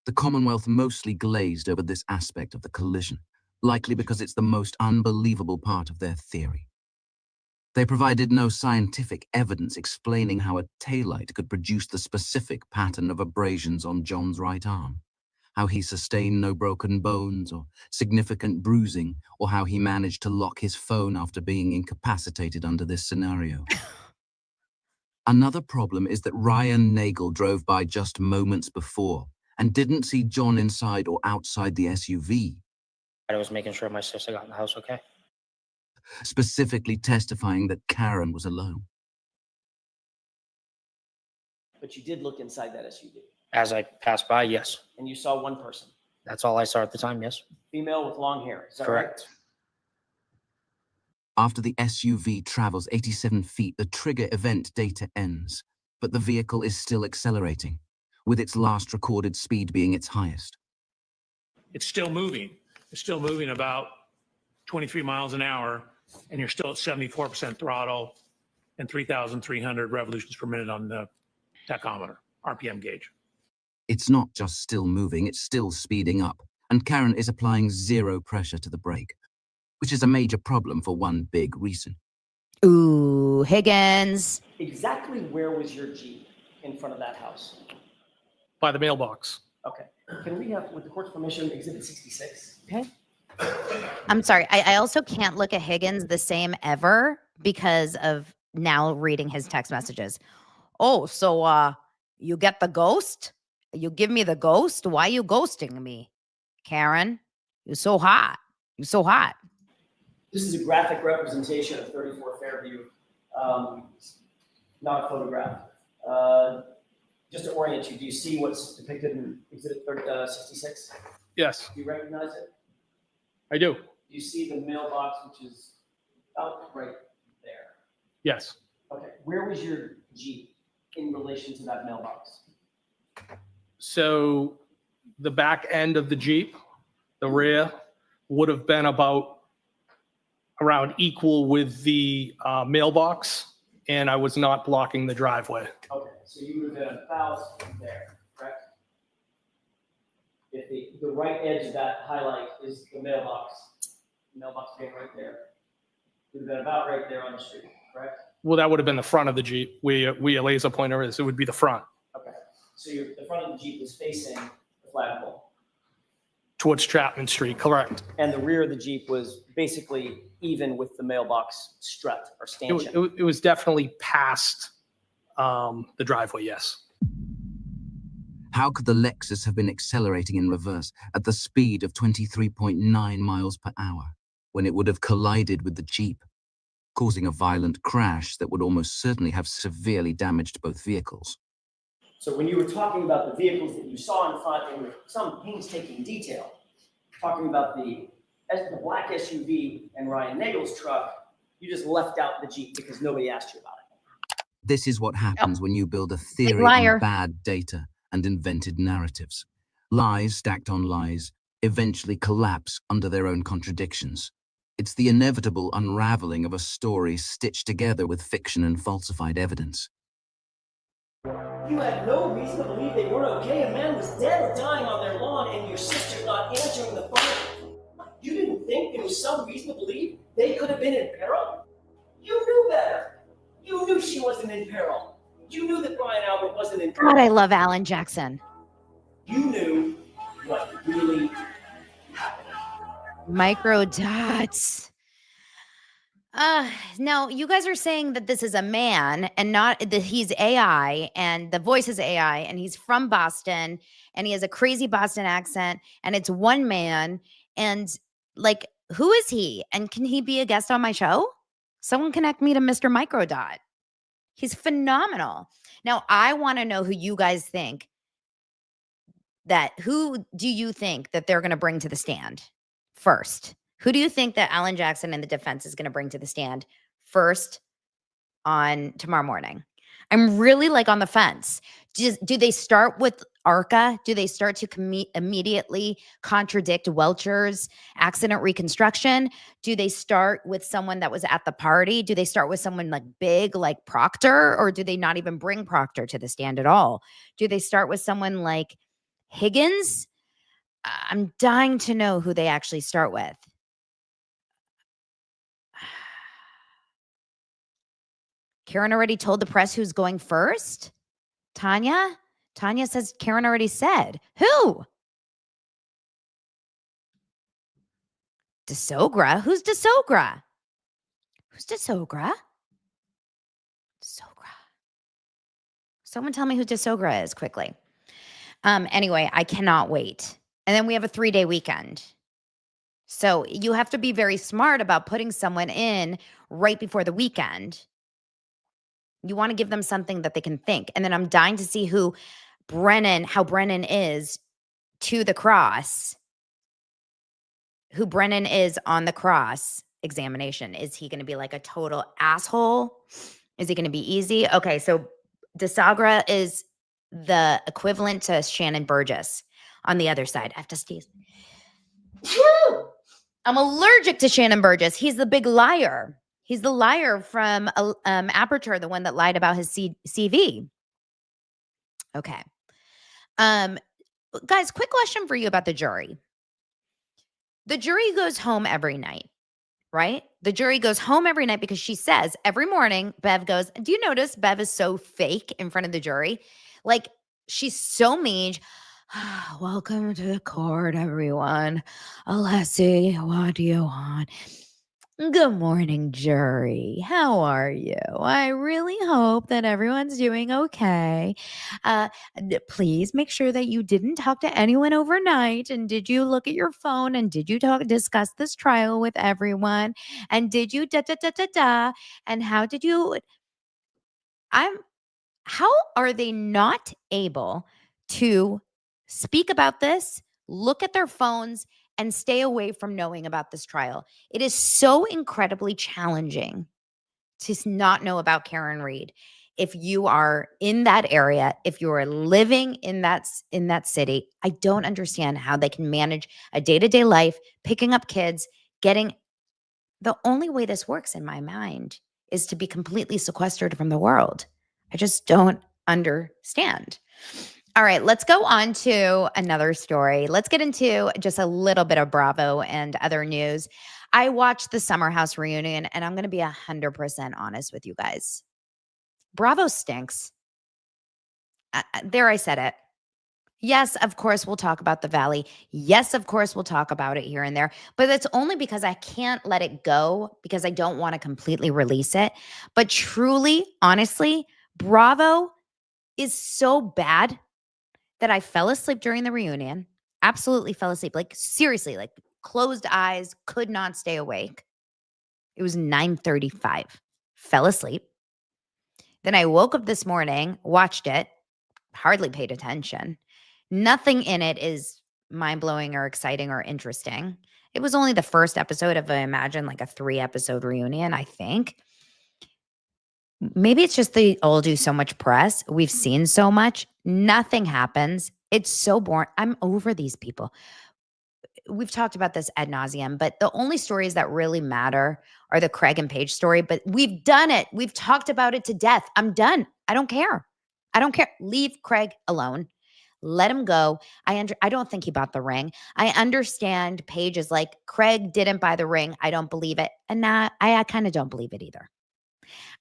The Commonwealth mostly glazed over this aspect of the collision, likely because it's the most unbelievable part of their theory. They provided no scientific evidence explaining how a taillight could produce the specific pattern of abrasions on John's right arm, how he sustained no broken bones or significant bruising, or how he managed to lock his phone after being incapacitated under this scenario. Another problem is that Ryan Nagel drove by just moments before and didn't see John inside or outside the SUV. I was making sure my sister got in the house okay. Specifically testifying that Karen was alone. But you did look inside that SUV. As I passed by, yes. And you saw one person. That's all I saw at the time, yes. Female with long hair. Is that Correct. Right? After the SUV travels 87 feet, the trigger event data ends, but the vehicle is still accelerating, with its last recorded speed being its highest. It's still moving. It's still moving about 23 miles an hour, and you're still at 74% throttle and 3,300 revolutions per minute on the tachometer, RPM gauge. It's not just still moving, it's still speeding up, and Karen is applying zero pressure to the brake, which is a major problem for one big reason. Ooh, Higgins. Exactly where was your Jeep in front of that house? By the mailbox. Okay. Can we have, with the court's permission, Exhibit 66? Okay. I'm sorry. I also can't look at Higgins the same ever because of now reading his text messages. Oh, so you get the ghost? You give me the ghost? Why you ghosting me? Karen, you're so hot. You're so hot. This is a graphic representation of 34 Fairview, not a photograph. Just to orient you, do you see what's depicted in Exhibit 66? Yes, Do you recognize it? I do. Do you see the mailbox, which is about right there? Yes. Okay, where was your Jeep in relation to that mailbox? So the back end of the Jeep, the rear, would have been about around equal with the mailbox, and I was not blocking the driveway. Okay, so you would have been about there, correct? If the right edge of that highlight is the mailbox being right there, you would have been about right there on the street, correct? Well, that would have been the front of the Jeep. Where a laser pointer is, it would be the front. Okay, so the front of the Jeep was facing the flagpole. Towards Chapman Street, correct. And the rear of the Jeep was basically even with the mailbox strut or stanchion. It was definitely past the driveway, yes. How could the Lexus have been accelerating in reverse at the speed of 23.9 miles per hour when it would have collided with the Jeep, causing a violent crash that would almost certainly have severely damaged both vehicles? So when you were talking about the vehicles that you saw in front in some painstaking detail, talking about the black SUV and Ryan Nagel's truck, you just left out the Jeep because nobody asked you about it. This is what happens when you build a theory liar. on bad data and invented narratives. Lies stacked on lies eventually collapse under their own contradictions. It's the inevitable unraveling of a story stitched together with fiction and falsified evidence. You had no reason to believe they weren't okay. A man was dead or dying on their lawn, and your sister not answering the phone. You didn't think there was some reason to believe they could have been in peril? You knew better. You knew she wasn't in peril. You knew that Brian Albert wasn't in peril. God, I love Alan Jackson. You knew what really happened. Micro dots. No, you guys are saying that this is a man and not that he's AI and the voice is AI and he's from Boston and he has a crazy Boston accent and it's one man. And like, who is he? And can he be a guest on my show? Someone connect me to Mr. Microdot. He's phenomenal. Now, I want to know who you guys think who do you think that they're going to bring to the stand first? Who do you think that Alan Jackson and the defense is going to bring to the stand first on tomorrow morning? I'm really like on the fence. Do they start with ARCA? Do they start to immediately contradict Welcher's accident reconstruction? Do they start with someone that was at the party? Do they start with someone like big like Proctor? Or do they not even bring Proctor to the stand at all? Do they start with someone like Higgins? I'm dying to know who they actually start with. Karen already told the press who's going first? Tanya? Tanya says Karen already said. Who? DeSogra? Who's DeSogra? Who's DeSogra? DeSogra. Someone tell me who DeSogra is quickly. Anyway, I cannot wait. And then we have a 3-day weekend. So you have to be very smart about putting someone in right before the weekend. You want to give them something that they can think. And then I'm dying to see how Brennan is to the cross, who Brennan is on the cross examination. Is he going to be like a total asshole? Is he going to be easy? Okay, so DeSogra is the equivalent to Shannon Burgess on the other side. I have to sneeze. I'm allergic to Shannon Burgess. He's the big liar. He's the liar from Aperture, the one that lied about his CV. Okay. Guys, quick question for you about the jury. The jury goes home every night, right? The jury goes home every night because she says every morning, Bev goes, do you notice Bev is so fake in front of the jury? Like, she's so mean. Welcome to the court, everyone. Alessi, what do you want? Good morning, jury. How are you? I really hope that everyone's doing okay. Please make sure that you didn't talk to anyone overnight. And did you look at your phone? And did you discuss this trial with everyone? And did you And how did you? How are they not able to speak about this, look at their phones, and stay away from knowing about this trial? It is so incredibly challenging to not know about Karen Read. If you are in that area, if you are living in that city, I don't understand how they can manage a day-to-day life, picking up kids, the only way this works in my mind is to be completely sequestered from the world. I just don't understand. All right, let's go on to another story. Let's get into just a little bit of Bravo and other news. I watched the Summerhouse reunion, and I'm going to be 100% honest with you guys. Bravo stinks. There, I said it. Yes, of course, we'll talk about the Valley. Yes, of course, we'll talk about it here and there. But that's only because I can't let it go because I don't want to completely release it. But truly, honestly, Bravo is so bad that I fell asleep during the reunion. Absolutely fell asleep. Like, seriously, like closed eyes, could not stay awake. It was 9:35. Fell asleep. Then I woke up this morning, watched it, hardly paid attention. Nothing in it is mind-blowing or exciting or interesting. It was only the first episode of, I imagine, like a 3-episode reunion, I think. Maybe it's just they all do so much press. We've seen so much. Nothing happens. It's so boring. I'm over these people. We've talked about this ad nauseum, but the only stories that really matter are the Craig and Paige story. But we've done it. We've talked about it to death. I'm done. I don't care. I don't care. Leave Craig alone. Let him go. I don't think he bought the ring. I understand Paige is like, Craig didn't buy the ring. I don't believe it. And I kind of don't believe it either.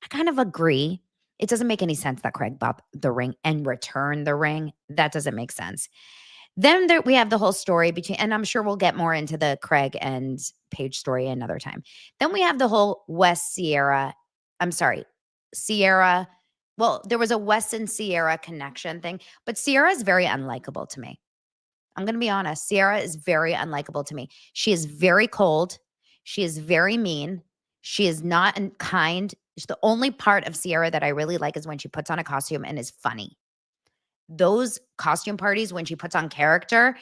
I kind of agree. It doesn't make any sense that Craig bought the ring and returned the ring. That doesn't make sense. Then we have the whole story between, and I'm sure we'll get more into the Craig and Paige story another time. Then we have the whole Sierra. Well, there was a Wes and Sierra connection thing, but Sierra is very unlikable to me. I'm going to be honest. Sierra is very unlikable to me. She is very cold. She is very mean. She is not kind. The only part of Sierra that I really like is when she puts on a costume and is funny. Those costume parties, when she puts on a character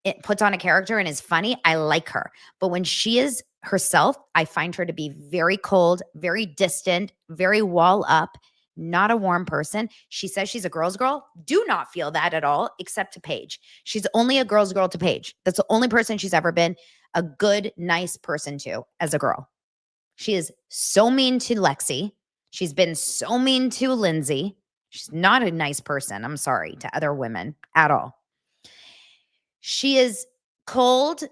and is funny, I like her. But when she is herself, I find her to be very cold, very distant, very wall up, not a warm person. She says she's a girl's girl. Do not feel that at all, except to Paige. She's only a girl's girl to Paige. That's the only person she's ever been a good, nice person to as a girl. She is so mean to Lexi. She's been so mean to Lindsay. She's not a nice person, I'm sorry, to other women at all. She is cold.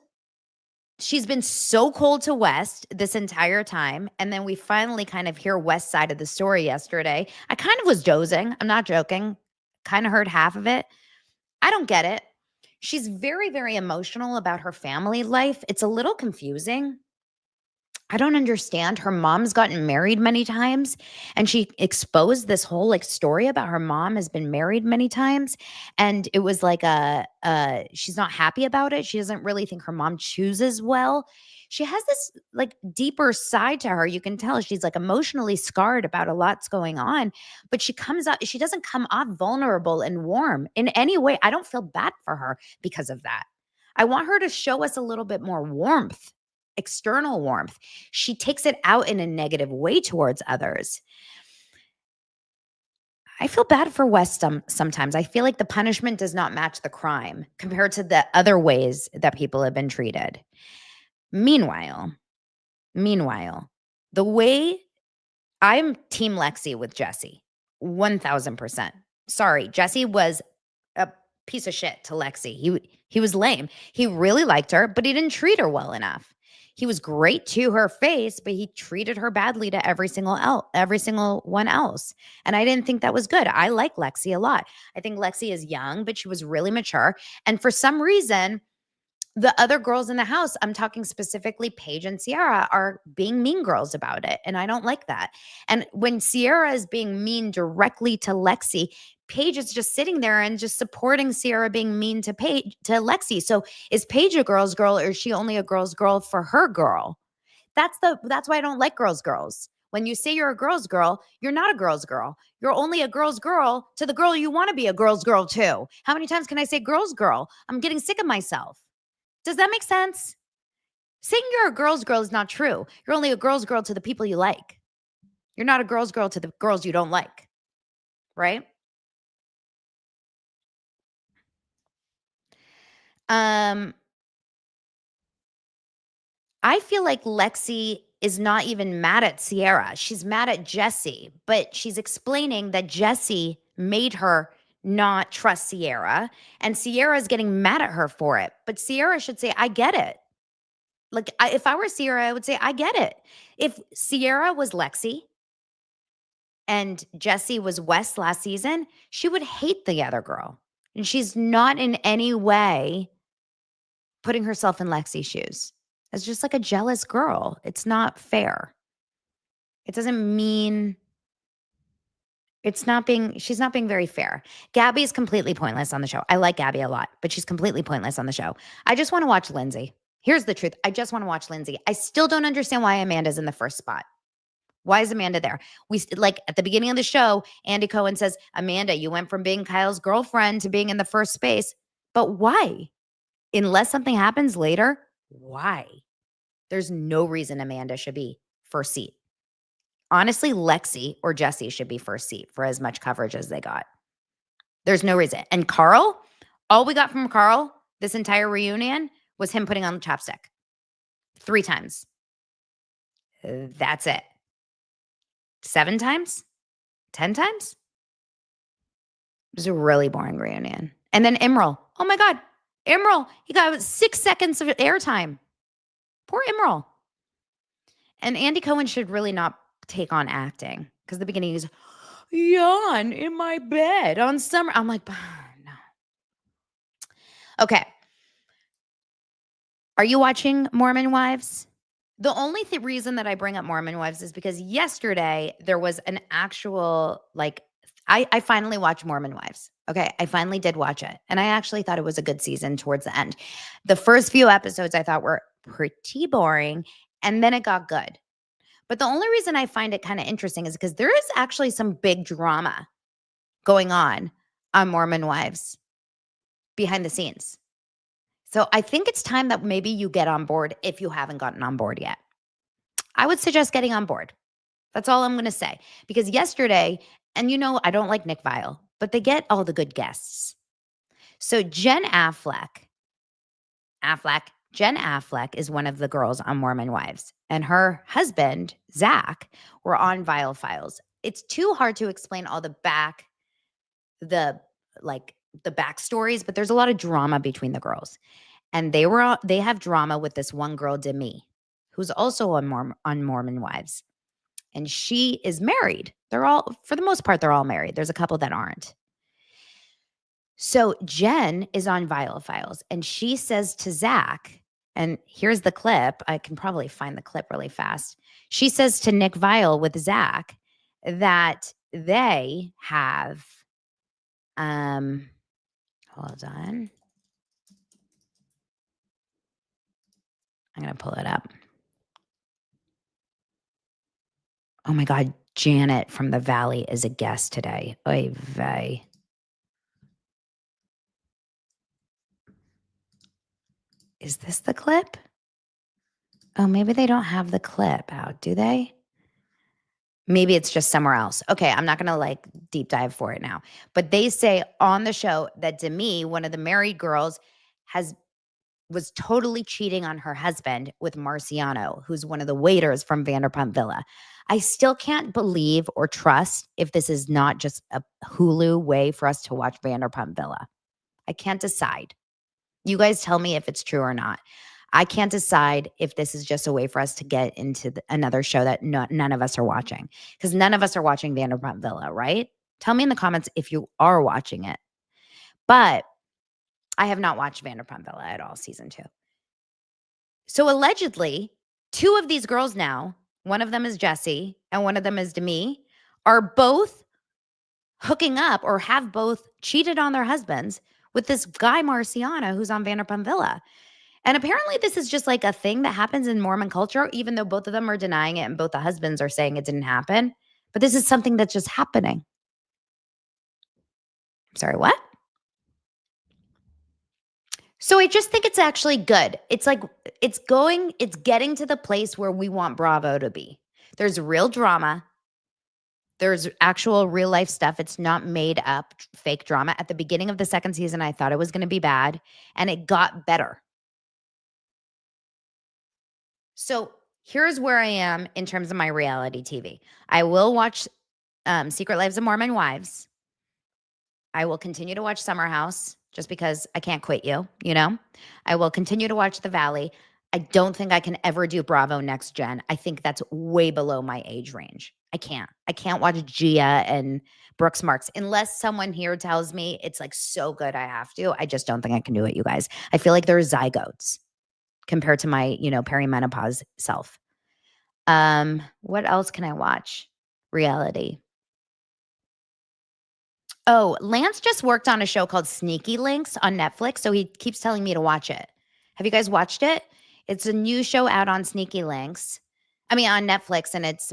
She's been so cold to West this entire time. And then we finally kind of hear West's side of the story yesterday. I kind of was dozing. I'm not joking. Kind of heard half of it. I don't get it. She's very, very emotional about her family life. It's a little confusing. I don't understand. Her mom's gotten married many times, and she exposed this whole story about her mom has been married many times, and it was like she's not happy about it. She doesn't really think her mom chooses well. She has this deeper side to her. You can tell she's emotionally scarred about a lot's going on, but she doesn't come off vulnerable and warm in any way. I don't feel bad for her because of that. I want her to show us a little bit more warmth. External warmth. She takes it out in a negative way towards others. I feel bad for West sometimes. I feel like the punishment does not match the crime compared to the other ways that people have been treated. Meanwhile, the way I'm Team Lexi with Jesse, 1000%. Sorry, Jesse was a piece of shit to Lexi. He was lame. He really liked her, but he didn't treat her well enough. He was great to her face, but he treated her badly to every single one else. And I didn't think that was good. I like Lexi a lot. I think Lexi is young, but she was really mature. And for some reason, the other girls in the house, I'm talking specifically Paige and Sierra, are being mean girls about it. And I don't like that. And when Sierra is being mean directly to Lexi, Paige is just sitting there and just supporting Sierra being mean to Lexi. So is Paige a girl's girl, or is she only a girl's girl for her girl? That's why I don't like girls. When you say you're a girl's girl, you're not a girl's girl. You're only a girl's girl to the girl you want to be a girl's girl to. How many times can I say girl's girl? I'm getting sick of myself. Does that make sense? Saying you're a girl's girl is not true. You're only a girl's girl to the people you like. You're not a girl's girl to the girls you don't like. Right? I feel like Lexi is not even mad at Sierra. She's mad at Jesse, but she's explaining that Jesse made her not trust Sierra, and Sierra is getting mad at her for it. But Sierra should say, I get it. If I were Sierra, I would say, I get it. If Sierra was Lexi and Jesse was Wes last season, she would hate the other girl. And she's not in any way putting herself in Lexi's shoes. It's just like a jealous girl. It's not fair. It doesn't mean she's not being very fair. Gabby is completely pointless on the show. I like Gabby a lot, but she's completely pointless on the show. I just want to watch Lindsay. Here's the truth. I just want to watch Lindsay. I still don't understand why Amanda's in the first spot. Why is Amanda there? At the beginning of the show, Andy Cohen says, Amanda, you went from being Kyle's girlfriend to being in the first space. But why? Unless something happens later, why? There's no reason Amanda should be first seat. Honestly, Lexi or Jesse should be first seat for as much coverage as they got. There's no reason. And Carl, all we got from Carl this entire reunion was him putting on the chapstick 3 times. That's it. 7 times? 10 times? It was a really boring reunion. And then Imral. Oh my God. Imral. He got 6 seconds of airtime. Poor Imral. And Andy Cohen should really not take on acting because the beginning is yawn in my bed on summer. I'm like, no. Okay. Are you watching Mormon Wives? The only reason that I bring up Mormon Wives is because yesterday there was an actual, like, I finally watched Mormon Wives. Okay. I finally did watch it. And I actually thought it was a good season towards the end. The first few episodes I thought were pretty boring, and then it got good. But the only reason I find it kind of interesting is because there is actually some big drama going on Mormon Wives behind the scenes. So I think it's time that maybe you get on board if you haven't gotten on board yet. I would suggest getting on board. That's all I'm going to say. Because yesterday, and you know, I don't like Nick Viall, but they get all the good guests. So Jen Affleck is one of the girls on Mormon Wives, and her husband, Zach, were on Viall Files. It's too hard to explain all the backstories, but there's a lot of drama between the girls. And they have drama with this one girl, Demi, who's also on Mormon Wives. And she is married. For the most part, they're all married. There's a couple that aren't. So Jen is on Viall Files, and she says to Zach, and here's the clip. I can probably find the clip really fast. She says to Nick Viall with Zach that they have, hold on. I'm going to pull it up. Oh my God, Janet from the Valley is a guest today. Oy vey. Is this the clip? Oh, maybe they don't have the clip out, do they? Maybe it's just somewhere else. Okay, I'm not going to deep dive for it now. But they say on the show that Demi, one of the married girls, was totally cheating on her husband with Marciano, who's one of the waiters from Vanderpump Villa. I still can't believe or trust if this is not just a Hulu way for us to watch Vanderpump Villa. I can't decide. You guys tell me if it's true or not. I can't decide if this is just a way for us to get into another show that none of us are watching, because none of us are watching Vanderpump Villa, right? Tell me in the comments if you are watching it. But I have not watched Vanderpump Villa at all, season 2. So allegedly, 2 of these girls now, one of them is Jessie and one of them is Demi, are both hooking up or have both cheated on their husbands with this guy Marciano who's on Vanderpump Villa. And apparently this is just a thing that happens in Mormon culture, even though both of them are denying it and both the husbands are saying it didn't happen. But this is something that's just happening. I'm sorry, what? So I just think it's actually good. It's getting to the place where we want Bravo to be. There's real drama. There's actual real life stuff. It's not made up fake drama. At the beginning of the second season, I thought it was going to be bad, and it got better. So here's where I am in terms of my reality TV. I will watch Secret Lives of Mormon Wives. I will continue to watch Summerhouse just because I can't quit you, I will continue to watch The Valley. I don't think I can ever do Bravo Next Gen. I think that's way below my age range. I can't watch Gia and Brooks Marks unless someone here tells me it's so good I have to. I just don't think I can do it, you guys. I feel like they're zygotes compared to my, perimenopause self. What else can I watch? Reality. Oh, Lance just worked on a show called Sneaky Links on Netflix, so he keeps telling me to watch it. Have you guys watched it? It's a new show out on Sneaky Links. On Netflix, and it's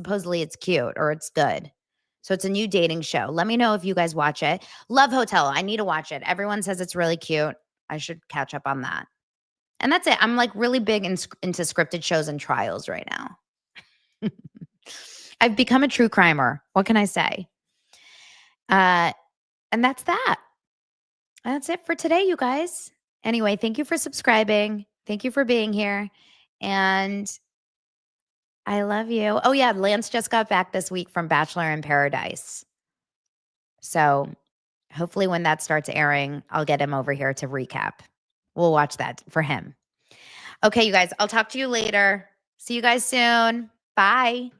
cute or it's good. So it's a new dating show. Let me know if you guys watch it. Love Hotel. I need to watch it. Everyone says it's really cute. I should catch up on that. And that's it. I'm really big into scripted shows and trials right now. I've become a true crimer. What can I say? And that's that. That's it for today, you guys. Anyway, thank you for subscribing. Thank you for being here. And I love you. Oh, yeah. Lance just got back this week from Bachelor in Paradise. So Hopefully when that starts airing, I'll get him over here to recap. We'll watch that for him. Okay, you guys, I'll talk to you later. See you guys soon. Bye.